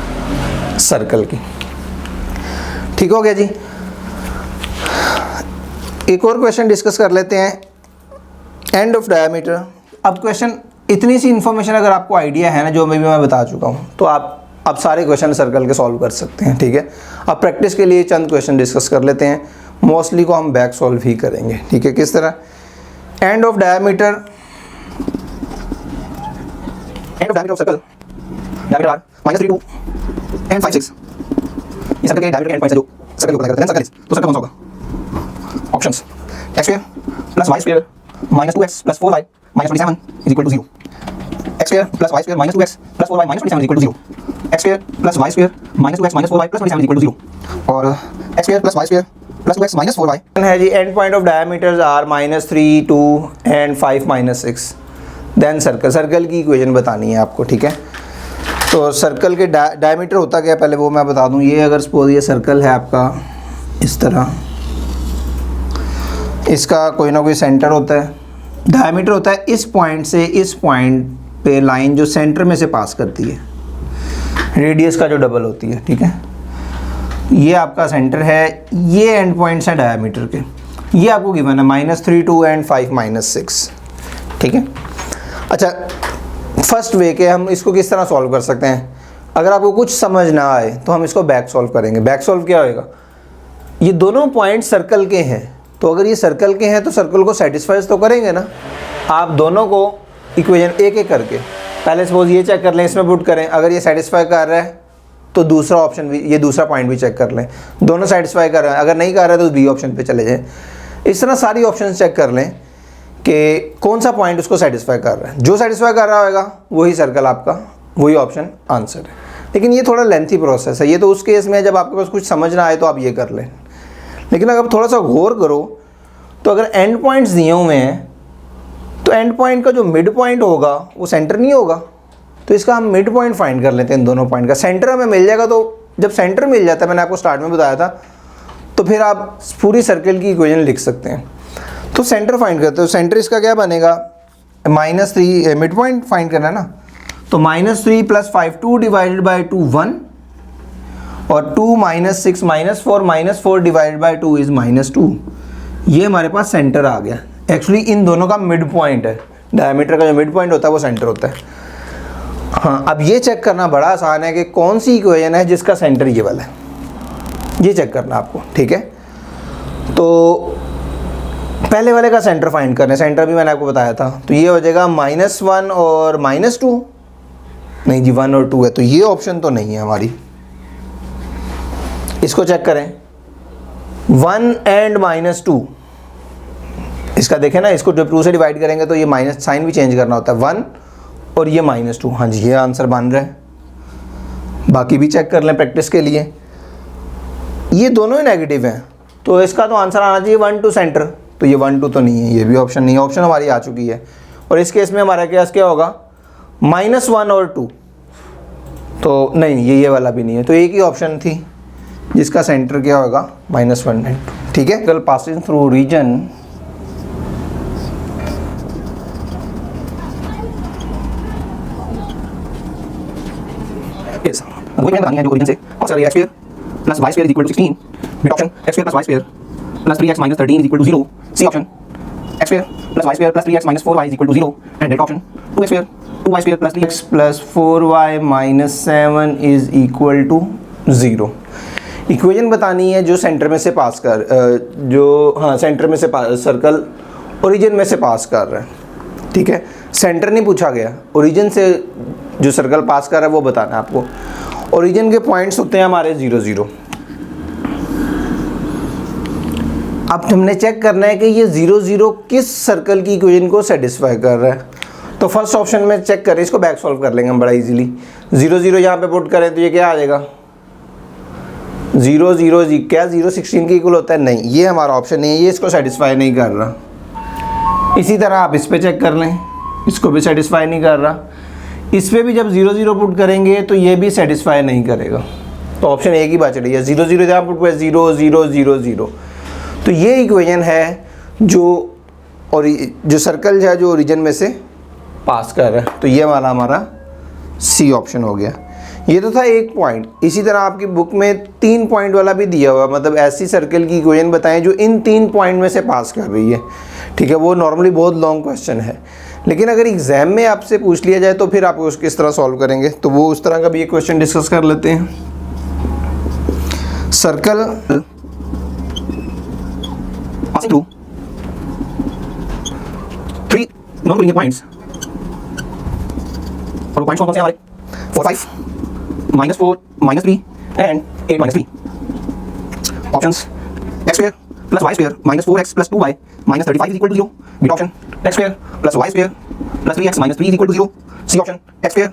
सर्कल की। ठीक हो गया जी। एक और क्वेश्चन डिस्कस कर लेते हैं, एंड ऑफ डायमीटर। अब क्वेश्चन, इतनी सी इन्फॉर्मेशन अगर आपको आइडिया है ना, जो मैं बता चुका हूँ, तो आप अब सारे क्वेश्चन सर्कल के सॉल्व कर सकते हैं। ठीक है, अब प्रैक्टिस के लिए चंद क्वेश्चन डिस्कस कर लेते हैं, मोस्टली को हम बैक सॉल्व ही करेंगे। ठीक है, किस तरह, end of diameter of circle, diameter r -3 2 and 5 6, ये सर्कल के डायमीटर के एंड पॉइंट से जो सर्कल को बनाएगा, सर्कल इज, तो सर्कल कौन सा होगा। Options x² + y² - 2x + 4y - 27 is equal to 0, x² + y² - 2x + 4y - 27 is equal to 0, x² + y² - 2x - 4y + 27 is equal to 0, और x² + y² + 2x - 4y है जी। End point of diameters are -3 2 and 5 - 6, then circle. Circle की equation बतानी है आपको। ठीक है, तो सर्कल के डायमीटर होता क्या है पहले वो मैं बता दूं। ये अगर सपोज ये सर्कल है आपका इस तरह इसका कोई ना कोई सेंटर होता है, डायमीटर होता है, इस पॉइंट से इस पॉइंट पे लाइन जो सेंटर में से पास करती है, रेडियस का जो डबल होती है, ठीक है। ये आपका सेंटर है, ये एंड पॉइंट्स हैं डायमीटर के, ये आपको गिवन है -3, 2 एंड 5, -6, ठीक है। अच्छा, फर्स्ट वे के हम इसको किस तरह सॉल्व कर सकते हैं, अगर आपको कुछ समझ ना आए तो हम इसको बैक सॉल्व करेंगे। बैक सॉल्व क्या होएगा, ये दोनों पॉइंट सर्कल के हैं, तो अगर ये सर्कल के हैं तो सर्कल को सेटिस्फाइज तो करेंगे ना। आप दोनों को इक्वेशन एक एक करके, पहले सपोज ये चेक कर लें, इसमें पुट करें, अगर ये सेटिस्फाई कर रहा है तो दूसरा ऑप्शन भी, ये दूसरा पॉइंट भी चेक कर लें, दोनों सेटिस्फाई कर रहे हैं, अगर नहीं कर रहा है तो बी ऑप्शन पे चले जाएं। इस तरह सारी ऑप्शन चेक कर लें कि कौन सा पॉइंट उसको सेटिस्फाई कर रहा है, जो सेटिस्फाई कर रहा होगा वही सर्कल आपका, वही ऑप्शन आंसर है। लेकिन ये थोड़ा लेंथी प्रोसेस है, ये तो उस केस में जब आपके पास कुछ समझ ना आए तो आप ये कर लें। लेकिन अगर थोड़ा सा गौर करो तो अगर एंड पॉइंट्स दिए हुए हैं तो एंड पॉइंट का जो मिड पॉइंट होगा वो सेंटर नहीं होगा, तो इसका हम मिड पॉइंट फाइंड कर लेते हैं। इन दोनों पॉइंट का सेंटर हमें मिल जाएगा, तो जब सेंटर मिल जाता है, मैंने आपको स्टार्ट में बताया था, तो फिर आप पूरी सर्कल की इक्वेशन लिख सकते हैं। तो सेंटर फाइंड करते हो, सेंटर इसका क्या बनेगा, -3, मिड पॉइंट फाइंड करना है ना, तो -3 + 5, 2 डिवाइडेड बाई 2 1, और 2 -6 -4 डिवाइडेड बाई 2 इज -2। ये हमारे पास सेंटर आ गया। एक्चुअली इन दोनों का मिड पॉइंट है, डायमीटर का जो मिड पॉइंट होता है वो सेंटर होता है। हाँ, अब ये चेक करना बड़ा आसान है कि कौन सी इक्वेशन है जिसका सेंटर ये वाला है, ये चेक करना आपको, ठीक है। तो पहले वाले का सेंटर फाइंड करना है, सेंटर भी मैंने आपको बताया था, तो ये हो जाएगा -1 और -2, नहीं जी 1 और 2 है, तो ये ऑप्शन तो नहीं है हमारी। इसको चेक करें, 1 एंड -2, इसका देखें ना, इसको जब 2 से डिवाइड करेंगे तो ये माइनस साइन भी चेंज करना होता है, 1 और ये -2, हाँ जी ये आंसर बन रहा है। बाकी भी चेक कर लें प्रैक्टिस के लिए, ये दोनों ही नेगेटिव हैं, तो इसका तो आंसर आना चाहिए 1 2 सेंटर, तो ये 1 2 तो नहीं है, ये भी ऑप्शन नहीं है, ऑप्शन हमारी आ चुकी है। और इस केस में हमारा केस क्या होगा, -1 और 2, तो नहीं ये वाला भी नहीं है, तो एक ही ऑप्शन थी जिसका सेंटर क्या होगा, -1 एंड 2, ठीक है। कल पासिंग थ्रू रीजन है जो ओरिजिन से और sir x² + y² = 16, B option x² + y² + 3x - 13 = 0, C option x² + y² + 3x - 4y = 0, and D option 2x² 2y² + 3x + 4y - 7 = 0। Equation बतानी है जो सेंटर में से पास कर, सेंटर में से सर्कल ओरिजिन में से पास कर रहा है, ठीक है। सेंटर नहीं पूछा गया, ओरिजिन से जो सर्कल पास कर रहा है वो बताना है आपको। ओरिजिन के पॉइंट्स होते हैं हमारे 0 0। अब हमने चेक करना है कि ये 0 0 किस सर्कल की इक्वेशन को सेटिस्फाई कर रहा है। तो फर्स्ट ऑप्शन में चेक करें, इसको बैक सॉल्व कर लेंगे हम बड़ा इजीली। 0 0 यहाँ पे पुट करें तो ये क्या आ जाएगा, 0 0 जी, क्या 0 16 के इक्वल होता है, नहीं ये हमारा ऑप्शन नहीं है, ये इसको सेटिस्फाई नहीं कर रहा। इसी तरह आप इस पे चेक कर लें, इसको भी सेटिस्फाई नहीं कर रहा। इस पे भी जब 0 0 पुट करेंगे तो ये भी सेटिस्फाई नहीं करेगा, तो ऑप्शन एक ही बच रही है, 0 0 जहाँ पुट करें 0 0 0 0। तो ये इक्वेशन है जो सर्कल है जो ओरिजिन में से पास कर रहा है, तो ये वाला हमारा सी ऑप्शन हो गया। ये तो था एक पॉइंट। इसी तरह आपकी बुक में 3 पॉइंट वाला भी दिया हुआ, मतलब ऐसी सर्कल की इक्वेशन बताएं जो इन 3 पॉइंट में से पास कर रही है, ठीक है। वो नॉर्मली बहुत लॉन्ग क्वेश्चन है, लेकिन अगर एग्जाम में आपसे पूछ लिया जाए तो फिर आप उसको किस तरह सॉल्व करेंगे, तो वो उस तरह का भी एक क्वेश्चन डिस्कस कर लेते हैं। Circle passing through 3 non linear points, और पॉइंट्स कौन से हमारे 4 5 -4 -3 and 8 -3। Options x² + y² - 4x + 2y - 35 = 0, B option x² + y² + 3x - 3 = 0, C option x²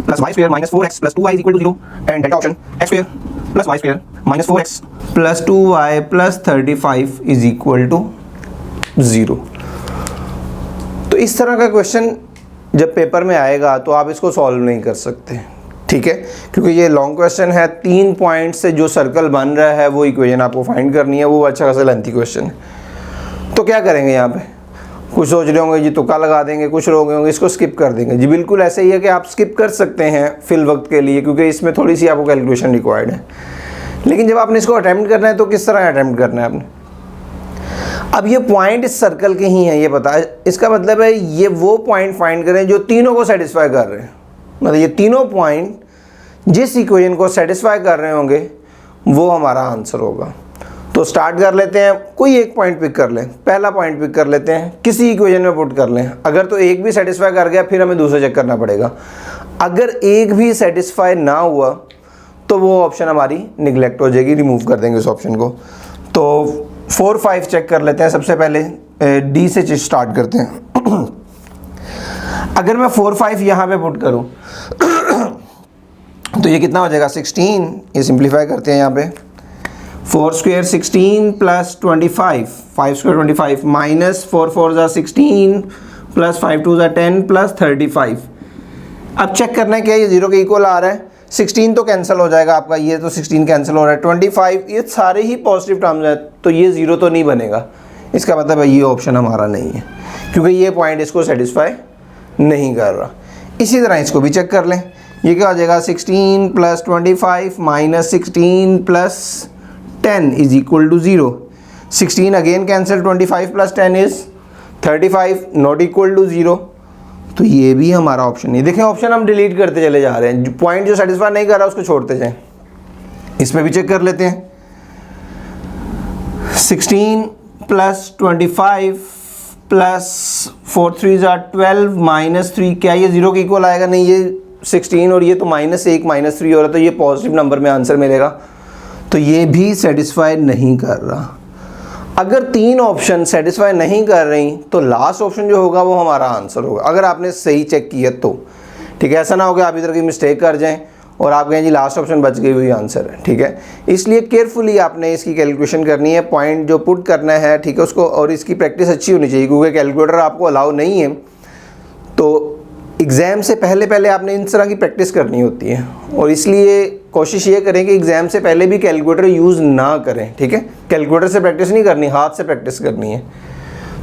+ y² - 4x + 2y = 0, and D option x² + y² - 4x + 2y + 35 = 0। तो इस तरह का question जब paper में आएगा तो आप इसको सॉल्व नहीं कर सकते, ठीक है, क्योंकि ये लॉन्ग क्वेश्चन है, 3 पॉइंट से जो सर्कल बन रहा है वो इक्वेशन आपको फाइंड करनी है, वो अच्छा खासा लेंथी क्वेश्चन है। तो क्या करेंगे यहाँ पे, कुछ सोच रहे होंगे जी तुक्का लगा देंगे, कुछ लोग होंगे इसको स्किप कर देंगे। जी बिल्कुल ऐसे ही है कि आप स्किप कर सकते हैं फिल वक्त के लिए, क्योंकि इसमें थोड़ी सी आपको कैलकुलेशन रिक्वायर्ड है। लेकिन जब आपने इसको अटैम्प्ट करना है तो किस तरह अटैम्प्ट करना है आपने। अब ये पॉइंट इस सर्कल के ही हैं, ये पता है, इसका मतलब है ये वो पॉइंट फाइंड करें जो तीनों को सेटिस्फाई कर रहे हैं। मतलब ये तीनों पॉइंट जिस इक्वेशन को सेटिस्फाई कर रहे होंगे वो हमारा आंसर होगा। तो स्टार्ट कर लेते हैं, कोई एक पॉइंट पिक कर लें, पहला पॉइंट पिक कर लेते हैं, किसी इक्वेशन में पुट कर लें। अगर तो एक भी सेटिस्फाई कर गया फिर हमें दूसरा चेक करना पड़ेगा। अगर एक भी सेटिस्फाई ना हुआ तो वो ऑप्शन हमारी निगलेक्ट हो जाएगी, रिमूव कर देंगे उस ऑप्शन को। तो 4, 5 चेक कर लेते हैं। सबसे पहले डी से स्टार्ट करते हैं। अगर मैं 4, 5 यहाँ पे पुट करूँ तो ये कितना हो जाएगा 16। ये सिंप्लीफाई करते हैं यहाँ पे, 4 square 16 plus 25, 5 square 25 minus 4 4 16 plus 5 2 10 plus 35। अब चेक करना है क्या ये 0 के इक्वल आ रहा है। 16 तो कैंसिल हो जाएगा आपका, ये तो 16 कैंसिल हो रहा है। 25 ये सारे ही पॉजिटिव टर्म्स हैं, तो ये 0 तो नहीं बनेगा। इसका मतलब है ये ऑप्शन हमारा नहीं है, क्योंकि ये पॉइंट इसको सेटिस्फाई नहीं कर रहा। इसी तरह इसको भी चेक कर लें। ये क्या हो जाएगा 16 plus 25 minus 16 plus 10 is equal to 0। 16 again cancel, 25 plus 10 is 35 not equal to 0। तो ये भी हमारा ऑप्शन नहीं। देखें ऑप्शन हम डिलीट करते चले जा रहे हैं, पॉइंट जो सेटिस्फाई नहीं कर रहा उसको छोड़ते जाएं। इसमें भी चेक कर लेते हैं। 16 प्लस 25 प्लस 4 3 12 माइनस 3, क्या ये 0 के इक्वल आएगा? नहीं, ये 16 और ये तो -1 -3 हो रहा है, तो ये पॉजिटिव नंबर में आंसर मिलेगा। तो ये भी सेटिस्फाई नहीं कर रहा। अगर 3 ऑप्शन सेटिस्फाई नहीं कर रही तो लास्ट ऑप्शन जो होगा वो हमारा आंसर होगा, अगर आपने सही चेक किया तो। ठीक है, ऐसा ना हो कि आप इधर की मिस्टेक कर जाएं और आप कहें जी लास्ट ऑप्शन बच गई हुई आंसर है। ठीक है, इसलिए केयरफुली आपने इसकी कैलकुलेशन करनी है, पॉइंट जो पुट करना है, ठीक है उसको, और इसकी प्रैक्टिस अच्छी होनी चाहिए, क्योंकि कैलकुलेटर आपको अलाउ नहीं है। तो एग्ज़ाम से पहले आपने इन तरह की प्रैक्टिस करनी होती है, और इसलिए कोशिश ये करें कि एग्ज़ाम से पहले भी कैलकुलेटर यूज़ ना करें। ठीक है, कैलकुलेटर से प्रैक्टिस नहीं करनी, हाथ से प्रैक्टिस करनी है।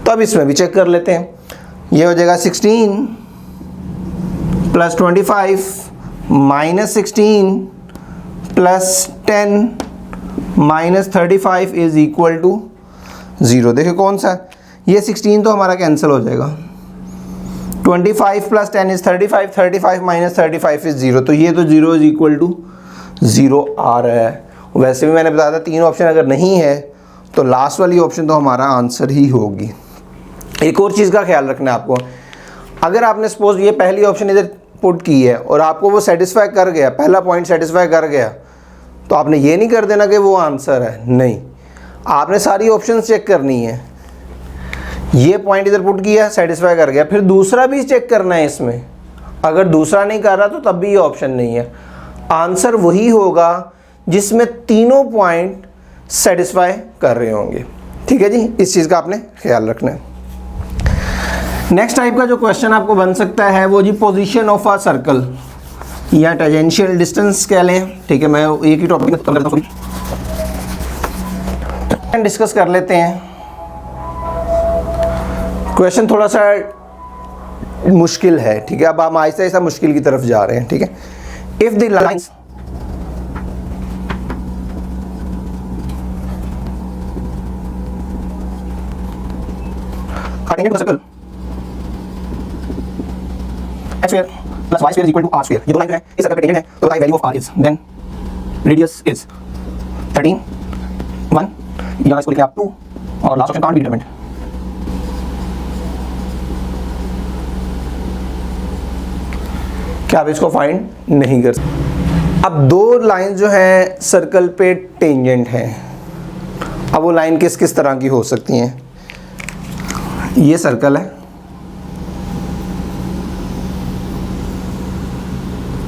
तो अब इसमें भी चेक कर लेते हैं। ये हो जाएगा 16 plus 25 minus 16 plus 10 minus 35 is equal to 0। देखिए कौन सा, ये 16 तो हमारा कैंसिल हो जाएगा। 25 प्लस 10 इज 35, 35 माइनस 35 इज 0। तो ये तो 0 इज इक्वल टू 0 आ रहा है। वैसे भी मैंने बताया था 3 ऑप्शन अगर नहीं है तो लास्ट वाली ऑप्शन तो हमारा आंसर ही होगी। एक और चीज़ का ख्याल रखना है आपको, अगर आपने सपोज ये पहली ऑप्शन इधर पुट की है और आपको वो सेटिस्फाई कर गया, पहला पॉइंट सेटिस्फाई कर गया, तो आपने ये नहीं कर देना कि वो आंसर है। नहीं, आपने सारी ऑप्शन चेक करनी है। ये पॉइंट इधर पुट किया, सेटिस्फाई कर गया, फिर दूसरा भी चेक करना है इसमें। अगर दूसरा नहीं कर रहा तो तब भी ये ऑप्शन नहीं है। आंसर वही होगा जिसमें तीनों पॉइंट सेटिस्फाई कर रहे होंगे। ठीक है जी, इस चीज़ का आपने ख्याल रखना है। नेक्स्ट टाइप का जो क्वेश्चन आपको बन सकता है वो जी पोजीशन ऑफ अ सर्कल या टेंजेंशियल डिस्टेंस कह लें। ठीक है, मैं एक ही टॉपिक डिस्कस कर लेते हैं। क्वेश्चन थोड़ा सा मुश्किल है। ठीक है, अब हम आहिस्ता आहिस्ता मुश्किल की तरफ जा रहे हैं। ठीक है, if the lines circle x square plus y square is equal to r square, ये दो लाइन है, इस सर्कल पे टेंजेंट है, तो बताइए value of r is, then radius is 13 1, यहाँ इसको लिखे आप 2, और last option can't be determined. क्या आप इसको फाइंड नहीं कर सकते। अब दो लाइन जो है सर्कल पे टेंजेंट हैं। अब वो लाइन किस किस तरह की हो सकती हैं। ये सर्कल है,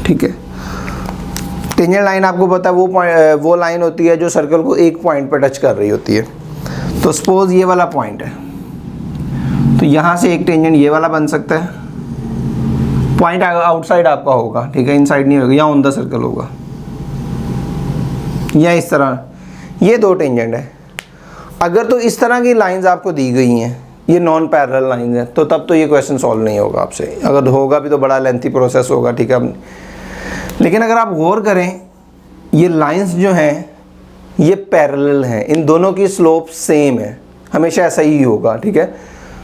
ठीक है। टेंजेंट लाइन आपको पता है वो लाइन होती है जो सर्कल को एक पॉइंट पर टच कर रही होती है। तो सपोज ये वाला पॉइंट है, तो यहाँ से एक टेंजेंट ये वाला बन सकता है, पॉइंट आउटसाइड आपका होगा, ठीक है, इनसाइड नहीं होगा, या ऑन द सर्कल होगा, या इस तरह, ये दो टेंजेंट है। अगर तो इस तरह की लाइंस आपको दी गई हैं, ये नॉन पैरेलल लाइंस हैं, तो तब तो ये क्वेश्चन सॉल्व नहीं होगा आपसे, अगर होगा भी तो बड़ा लेंथी प्रोसेस होगा, ठीक है। लेकिन अगर आप गौर करें, ये लाइंस जो हैं ये पैरेलल हैं, इन दोनों की स्लोप सेम है, हमेशा ऐसा ही होगा, ठीक है।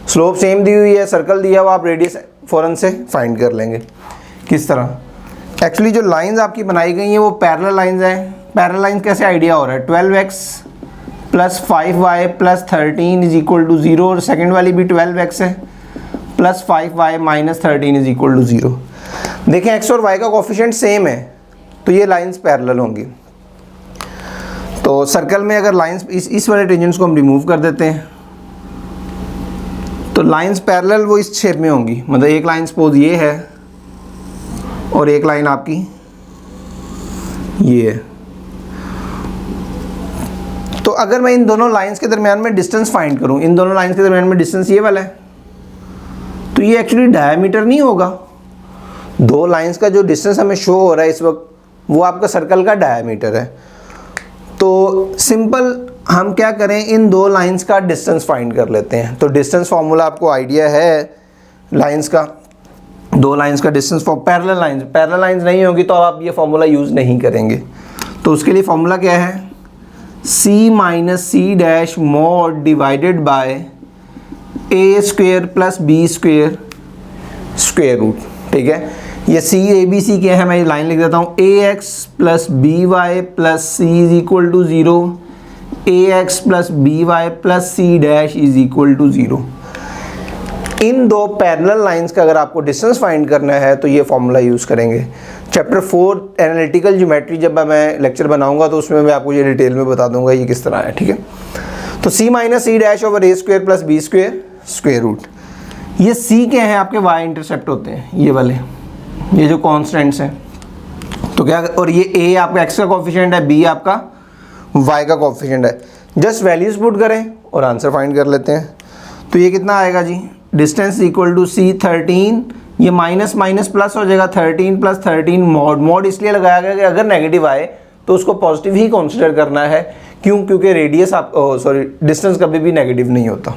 स्लोप सेम दी हुई है, सर्कल दिया हुआ, आप रेडियस फ़ौरन से फाइंड कर लेंगे। किस तरह? एक्चुअली जो लाइंस आपकी बनाई गई हैं वो पैरेलल लाइंस हैं। पैरेलल लाइंस कैसे आइडिया हो रहा है? 12x plus 5y plus 13 is equal to 0, और सेकेंड वाली भी 12x है plus 5y minus 13 is equal to 0। देखें x और y का कोफिशिएंट सेम है, तो ये लाइंस पैरेलल होंगी। तो सर्कल में अगर लाइंस इस वाले टेंजेंट्स को हम रिमूव कर देते हैं, तो लाइंस पैरेलल वो इस शेप में होंगी, मतलब एक लाइन सपोज ये है और एक लाइन आपकी ये है। तो अगर मैं इन दोनों लाइंस के दरमियान में डिस्टेंस फाइंड करूं, इन दोनों लाइंस के दरमियान में डिस्टेंस ये वाला है, तो ये एक्चुअली डायमीटर नहीं होगा। दो लाइंस का जो डिस्टेंस हमें शो हो रहा है इस वक्त, वो आपका सर्कल का डायमीटर है। तो सिंपल हम क्या करें, इन दो लाइंस का डिस्टेंस फाइंड कर लेते हैं। तो डिस्टेंस फार्मूला आपको आइडिया है लाइंस का, दो लाइंस का डिस्टेंस फॉर पैरेलल लाइंस नहीं होगी तो आप ये फार्मूला यूज़ नहीं करेंगे। तो उसके लिए फार्मूला क्या है? c minus C dash mod divided by A square plus B square square root, ठीक है। ये सी ए बी सी क्या है, मैं ये लाइन लिख देता हूँ, A X plus B Y plus C is equal to 0, A X plus B Y plus C dash is equal to 0। इन दो पैरेलल लाइंस का अगर आपको डिस्टेंस फाइंड करना है तो ये फॉर्मूला यूज़ करेंगे। चैप्टर 4 एनालिटिकल ज्योमेट्री जब मैं लेक्चर बनाऊंगा तो उसमें मैं आपको ये डिटेल में बता दूंगा ये किस तरह है, ठीक है। तो c minus C dash over A square plus B square square root, ये c क्या है आपके y इंटरसेप्ट होते हैं, ये वाले, ये जो कॉन्स्टेंट्स हैं। तो क्या, और ये a आपका x का कोफिशिएंट है, b आपका y का कोफिशिएंट है। जस्ट वैल्यूज पुट करें और आंसर फाइंड कर लेते हैं। तो ये कितना आएगा जी? डिस्टेंस इक्वल टू c 13, ये माइनस माइनस प्लस हो जाएगा, 13 प्लस 13 मॉड इसलिए लगाया गया कि अगर नेगेटिव आए तो उसको पॉजिटिव ही कंसीडर करना है। क्यों? क्योंकि रेडियस डिस्टेंस कभी भी नेगेटिव नहीं होता।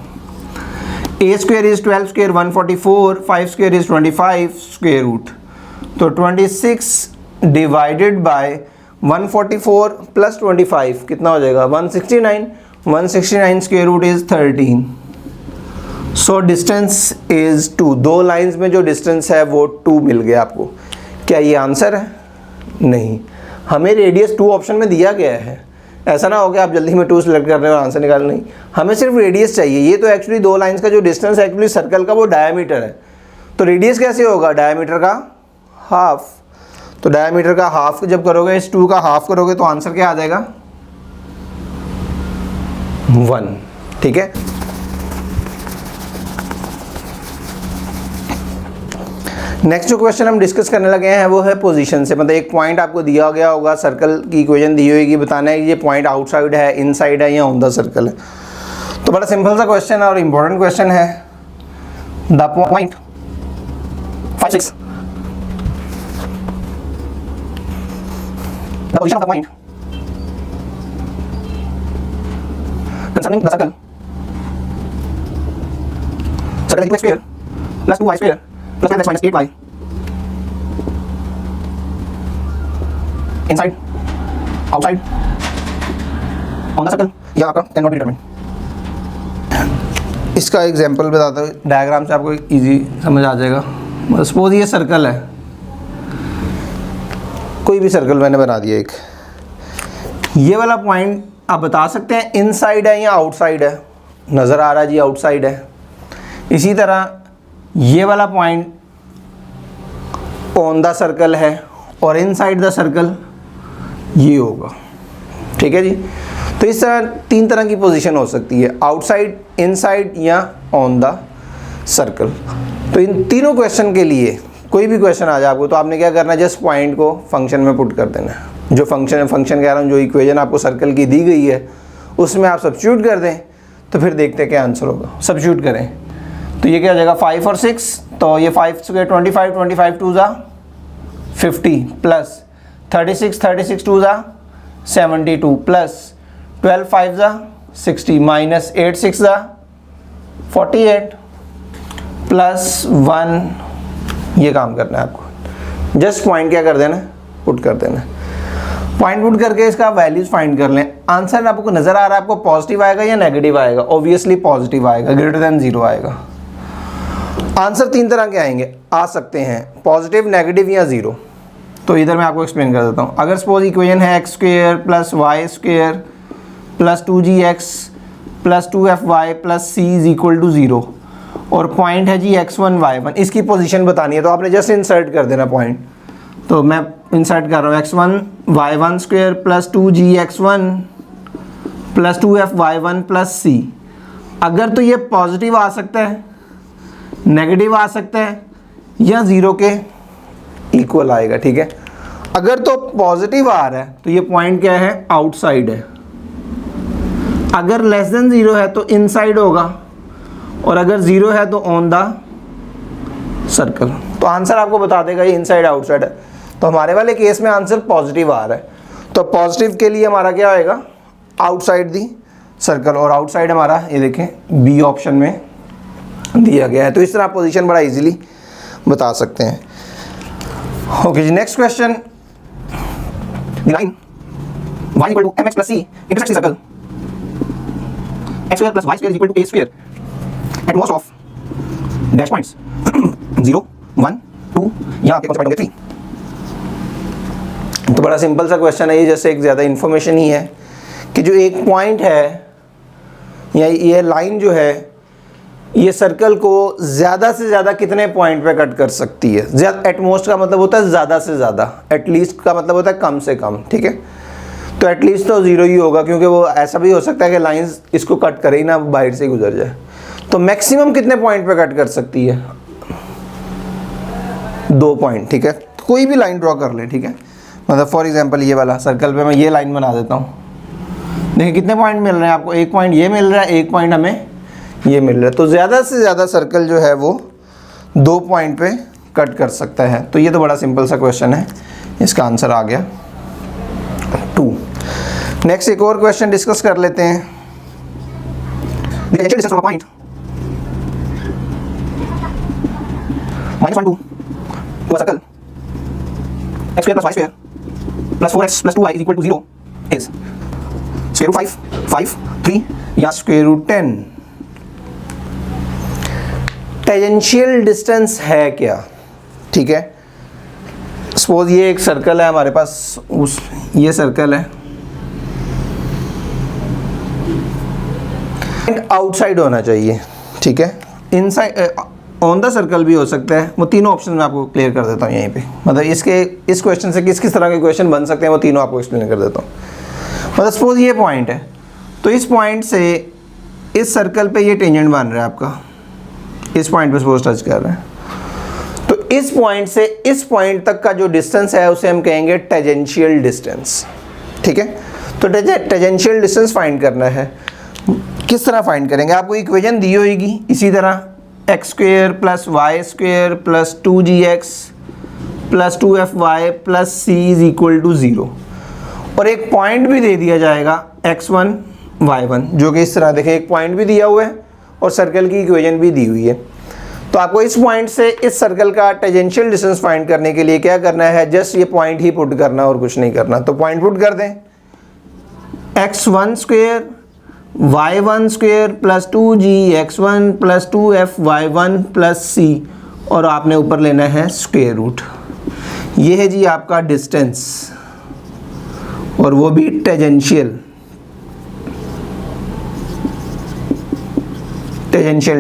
a square is 12 square 144, 5 square is 25 square root. तो 26 डिवाइडेड बाय 144 प्लस 25 कितना हो जाएगा? 169, 169 square root is 13। So distance is 2। दो लाइंस में जो डिस्टेंस है वो 2 मिल गया आपको। क्या ये आंसर है? नहीं, हमें रेडियस 2 ऑप्शन में दिया गया है। ऐसा ना हो कि आप जल्दी में 2 सिलेक्ट कर रहे हो और आंसर निकाल, नहीं, हमें सिर्फ रेडियस चाहिए। ये तो एक्चुअली दो लाइंस का जो डिस्टेंस है एक्चुअली सर्कल का वो डायमीटर है। तो रेडियस कैसे होगा? डायमीटर का हाफ। तो डायमीटर का हाफ जब करोगे, इस 2 का हाफ करोगे तो आंसर क्या आ जाएगा? 1, ठीक है। नेक्स्ट जो क्वेश्चन हम डिस्कस करने लगे हैं वो है पोजीशन से, मतलब एक पॉइंट आपको दिया गया होगा, सर्कल की इक्वेशन दी होगी, बताना है कि ये पॉइंट आउटसाइड है, इनसाइड है या ऑन द सर्कल है। तो बड़ा सिंपल सा क्वेश्चन है और इम्पोर्टेंट क्वेश्चन है। The point 5 6 the position of the point concerning the circle equal square plus 2y square plus 10x minus 8y inside outside on the circle, यह आपका can not be determined. इसका example बताता हूँ, diagram से आपको easy समझ आ जाएगा। Suppose ये सर्कल है, कोई भी सर्कल मैंने बना दिया एक, ये वाला पॉइंट आप बता सकते हैं इनसाइड है या आउटसाइड है। नज़र आ रहा है जी आउटसाइड है। इसी तरह ये वाला पॉइंट ऑन द सर्कल है और इनसाइड द सर्कल ये होगा, ठीक है जी। तो इस तरह 3 तरह की पोजीशन हो सकती है, आउटसाइड, इनसाइड या ऑन द सर्कल। तो इन तीनों क्वेश्चन के लिए कोई भी क्वेश्चन आ जाए आपको, तो आपने क्या करना है, जस्ट पॉइंट को फंक्शन में पुट कर देना है। जो फंक्शन कह रहा हूँ, जो इक्वेशन आपको सर्कल की दी गई है उसमें आप सब्स्टिट्यूट कर दें, तो फिर देखते हैं क्या आंसर होगा। सब्स्टिट्यूट करें तो ये क्या हो जाएगा 5 और 6, तो ये 5 स्क्वायर 25, 25 टू ज़ा 50 प्लस 36 टू ज़ा 72 प्लस 12 5 ज़ा 60 माइनस 8 6 ज़ा 48 प्लस 1, ये काम करना है आपको। जस्ट पॉइंट क्या कर देना, पुट कर देना। पॉइंट पुट करके इसका वैल्यूज फाइंड कर लें। आंसर आपको नजर आ रहा है, आपको पॉजिटिव आएगा या नेगेटिव आएगा? ऑब्वियसली पॉजिटिव आएगा, ग्रेटर देन 0 आएगा। आंसर 3 तरह के आएंगे, आ सकते हैं पॉजिटिव, नेगेटिव या 0। तो इधर मैं आपको एक्सप्लेन कर देता हूँ। अगर सपोज इक्वेशन है x square plus y square plus 2gx plus 2fy plus c is equal to 0 और पॉइंट है जी x1 y1, इसकी पोजीशन बतानी है तो आपने जस्ट इंसर्ट कर देना पॉइंट। तो मैं इंसर्ट कर रहा हूँ x1 y1 square plus 2gx1 plus 2fy1 plus c। अगर तो ये पॉजिटिव आ सकता है, नेगेटिव आ सकता है या 0 के इक्वल आएगा, ठीक है। अगर तो पॉजिटिव आ रहा है तो ये पॉइंट क्या है, आउटसाइड है। अगर लेस देन 0 है तो इनसाइड होगा और अगर 0 है तो ऑन द सर्कल। तो आंसर आपको बता देगा ये इनसाइड आउटसाइड है। तो हमारे वाले केस में आंसर पॉजिटिव आ रहा है, तो पॉजिटिव के लिए हमारा क्या आएगा, आउटसाइड दी सर्कल, और आउटसाइड हमारा ये देखें बी ऑप्शन में दिया गया है। तो इस तरह आप पोजीशन बड़ा इजीली बता सकते हैं। ओके जी, next question. Line y equal to mx plus c intersect circle x square plus y square equal to a square at most of dash points 0 1 2 यहाँ आपके कौन से पॉइंट होंगे 3। तो बड़ा सिंपल सा क्वेश्चन है ये, जैसे एक ज़्यादा इन्फॉर्मेशन ही है कि जो एक पॉइंट है या ये लाइन जो है ये सर्कल को ज़्यादा से ज़्यादा कितने पॉइंट पे कट कर सकती है। एटमोस्ट का मतलब होता है ज़्यादा से ज़्यादा, एटलीस्ट का मतलब होता है कम से कम, ठीक है। तो एटलीस्ट तो 0 ही होगा, क्योंकि वो ऐसा भी हो सकता है कि लाइंस इसको कट करे ही ना, बाहर से गुजर जाए। तो मैक्सिमम कितने पॉइंट पे कट कर सकती है, 2 पॉइंट, ठीक है। कोई भी लाइन ड्रॉ कर ले, ठीक है। मतलब फॉर एग्जांपल ये वाला सर्कल पे मैं ये लाइन बना देता हूँ। देखिए कितने पॉइंट मिल रहे हैं आपको, 1 पॉइंट ये मिल रहा है, 1 पॉइंट हमें ये मिल रहा है। तो ज़्यादा से ज़्यादा सर्कल जो है वो 2 पॉइंट पे कट कर सकता है। तो ये तो बड़ा सिंपल सा क्वेश्चन है, इसका आंसर आ गया 2। नेक्स्ट एक और क्वेश्चन डिस्कस कर लेते हैं। Point -1 2 circle x square plus y square plus 4x plus 2y is equal to 0 is square root 5 5 3 या स्क्वायर रूट 10। टेंजेंशियल डिस्टेंस है क्या, ठीक है। सपोज ये एक सर्कल है हमारे पास, उस ये सर्कल है, आउटसाइड होना चाहिए, ठीक है। इनसाइड ऑन द सर्कल भी हो सकता है। वो तीनों ऑप्शन मैं आपको क्लियर कर देता हूँ यहीं पे। मतलब इसके इस क्वेश्चन से किस किस तरह के क्वेश्चन बन सकते हैं वो तीनों आपको एक्सप्लेन कर देता हूँ। मतलब सपोज ये पॉइंट है, तो इस पॉइंट से इस सर्कल पे ये टेंजेंट बन रहा है आपका, इस पॉइंट पे सपोज टच कर रहे हैं। तो इस पॉइंट से इस पॉइंट तक का जो डिस्टेंस है उसे हम कहेंगे टेंजेंशियल डिस्टेंस, ठीक है। तो टेंजेंशियल डिस्टेंस फाइंड करना है। किस तरह फाइंड करेंगे, आपको इक्वेशन दी होगी इसी तरह, x square plus y square plus 2gx plus 2fy plus c is equal to 0 और एक पॉइंट भी दे दिया जाएगा x1 y1, जो कि इस तरह देखें, एक पॉइंट भी दिया हुआ है और सर्कल की इक्वेशन भी दी हुई है। तो आपको इस पॉइंट से इस सर्कल का टेंजेंशियल डिस्टेंस फाइंड करने के लिए क्या करना है, जस्ट ये पॉइंट ही पुट करना और कुछ नहीं करना। तो पॉइंट पुट कर दें, x1 square y1 square plus 2gx1 plus 2fy1 plus c और आपने ऊपर लेना है स्क्वेयर रूट। ये है जी आपका डिस्टेंस और वो भी टेंजेंशियल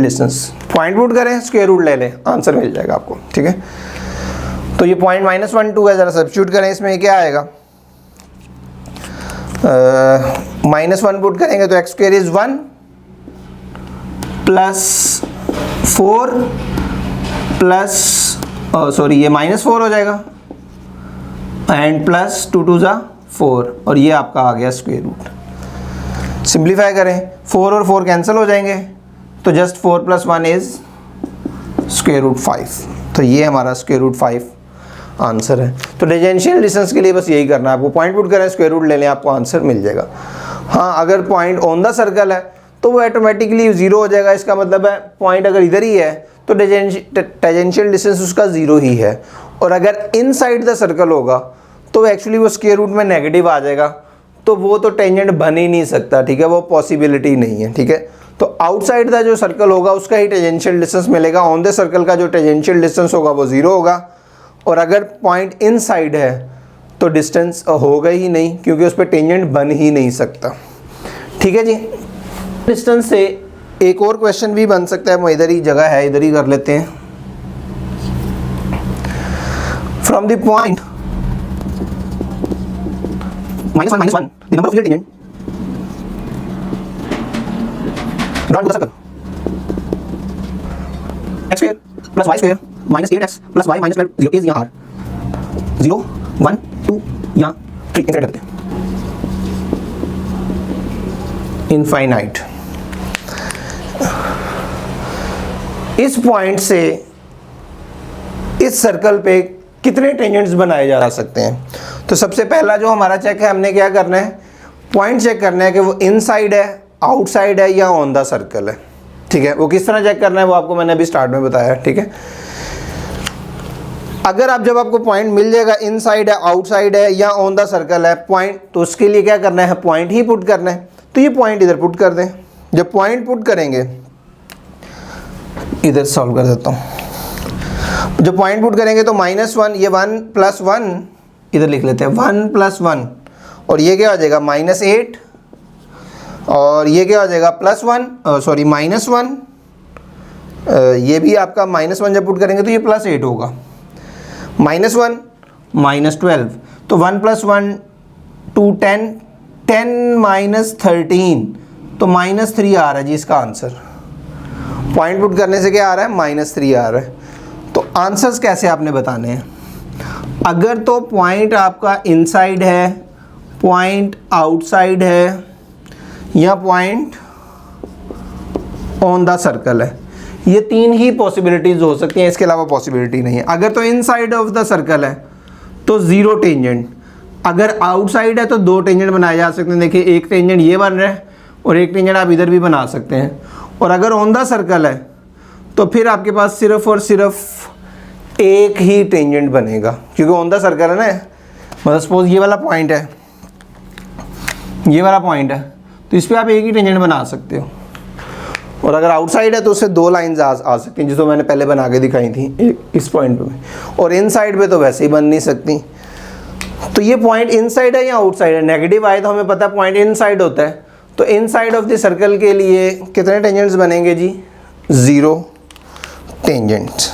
डिस्टेंस। पॉइंट पुट करें, स्क्वायर रूट ले लें, आंसर मिल जाएगा आपको, ठीक है। तो ये पॉइंट -1 2 है, ज़रा सब्स्टिट्यूट करें, इसमें क्या आएगा, -1 पुट करेंगे तो x square is 1 plus 4 plus sorry ये -4 हो जाएगा एंड प्लस 2 2 ज़ा 4 और ये आपका आ गया स्क्वायर रूट। सिंप्लीफाई करें, 4 और 4 कैंसिल हो जाएंगे, तो जस्ट 4 + 1 इज स्क्वायर रूट 5। तो ये हमारा स्क्वायर रूट 5 आंसर है। तो टेंजेंशियल डिस्टेंस के लिए बस यही करना है आपको, पॉइंट पुट करें, स्क्वायर रूट ले लें, आपको आंसर मिल जाएगा। हाँ, अगर पॉइंट ऑन द सर्कल है तो वो ऑटोमेटिकली जीरो हो जाएगा। इसका मतलब है पॉइंट अगर इधर ही है तो टेंजेंशियल डिस्टेंस उसका जीरो ही है। और अगर इनसाइड द सर्कल होगा तो एक्चुअली वो स्क्वायर रूट में नेगेटिव आ जाएगा, तो वो तो टेंजेंट बन ही नहीं सकता, ठीक है, वो पॉसिबिलिटी नहीं है, ठीक है। तो आउटसाइड का जो सर्कल होगा उसका ही टेंजेंशियल डिस्टेंस मिलेगा, ऑन द सर्कल का जो टेंजेंशियल डिस्टेंस होगा वो जीरो होगा। और अगर पॉइंट इनसाइड है तो डिस्टेंस होगा ही नहीं, क्योंकि उस पर टेंजेंट बन ही नहीं सकता, ठीक है जी। डिस्टेंस से एक और क्वेश्चन भी बन सकता है, वो इधर ही जगह है, इधर ही कर लेते हैं। From the point -1 -1 the number of tangent draw two the circle x square plus y square minus 8x plus y minus 12 0 is यहाँ 0 1 2 यहाँ 3 इंसर्ट करते हैं। इनफाइनाइट। इस पॉइंट से इस सर्कल पे कितने टेंजेंट्स बनाए जा सकते हैं? तो सबसे पहला जो हमारा चेक है, हमने क्या करना है, पॉइंट चेक करना है कि वो इनसाइड है, आउटसाइड है या ऑन द सर्कल है, ठीक है। वो किस तरह चेक करना है वो आपको मैंने अभी स्टार्ट में बताया, ठीक है। अगर आप जब आपको पॉइंट मिल जाएगा इनसाइड है, आउटसाइड है या ऑन द सर्कल है पॉइंट, तो उसके लिए क्या करना है, पॉइंट ही पुट करना है। तो ये पॉइंट इधर पुट कर दें। जब पॉइंट पुट करेंगे, इधर सॉल्व कर देता हूँ। जब पॉइंट पुट करेंगे तो -1, ये 1 + 1 इधर लिख लेते हैं, 1 + 1, और ये क्या हो जाएगा -8, और ये क्या हो जाएगा +1 सॉरी -1, ये भी आपका -1 जब पुट करेंगे तो ये +8 होगा, -1 -12, तो 1 + 1 2 10 10 - 13, तो -3 आ रहा है जी इसका आंसर। पॉइंट पुट करने से क्या आ रहा है, -3 आ रहा है। तो आंसर्स कैसे आपने बताने हैं? अगर तो पॉइंट आपका इनसाइड है, पॉइंट आउटसाइड है या पॉइंट ऑन द सर्कल है, ये तीन ही पॉसिबिलिटीज हो सकती हैं, इसके अलावा पॉसिबिलिटी नहीं है। अगर तो इनसाइड ऑफ द सर्कल है तो जीरो टेंजेंट, अगर आउटसाइड है तो दो टेंजेंट बनाए जा सकते हैं। देखिए एक टेंजेंट ये बन रहा है और एक टेंजेंट आप इधर भी बना सकते हैं। और अगर ऑन द सर्कल है तो फिर आपके पास सिर्फ और सिर्फ एक ही टेंजेंट बनेगा, क्योंकि ऑन द सर्कल है ना। मतलब सपोज ये वाला पॉइंट है, ये वाला पॉइंट है, तो इस पर आप एक ही टेंजेंट बना सकते हो। और अगर आउटसाइड है तो उससे दो लाइंस आ सकती हैं, जिसको मैंने पहले बना के दिखाई थी इस पॉइंट पे। और इनसाइड पे तो वैसे ही बन नहीं सकती। तो ये पॉइंट इनसाइड है या आउटसाइड है? नेगेटिव आए तो हमें पता है पॉइंट इनसाइड होता है, तो इनसाइड ऑफ द सर्कल के लिए कितने टेंजेंट्स बनेंगे जी? 0 टेंजेंट्स।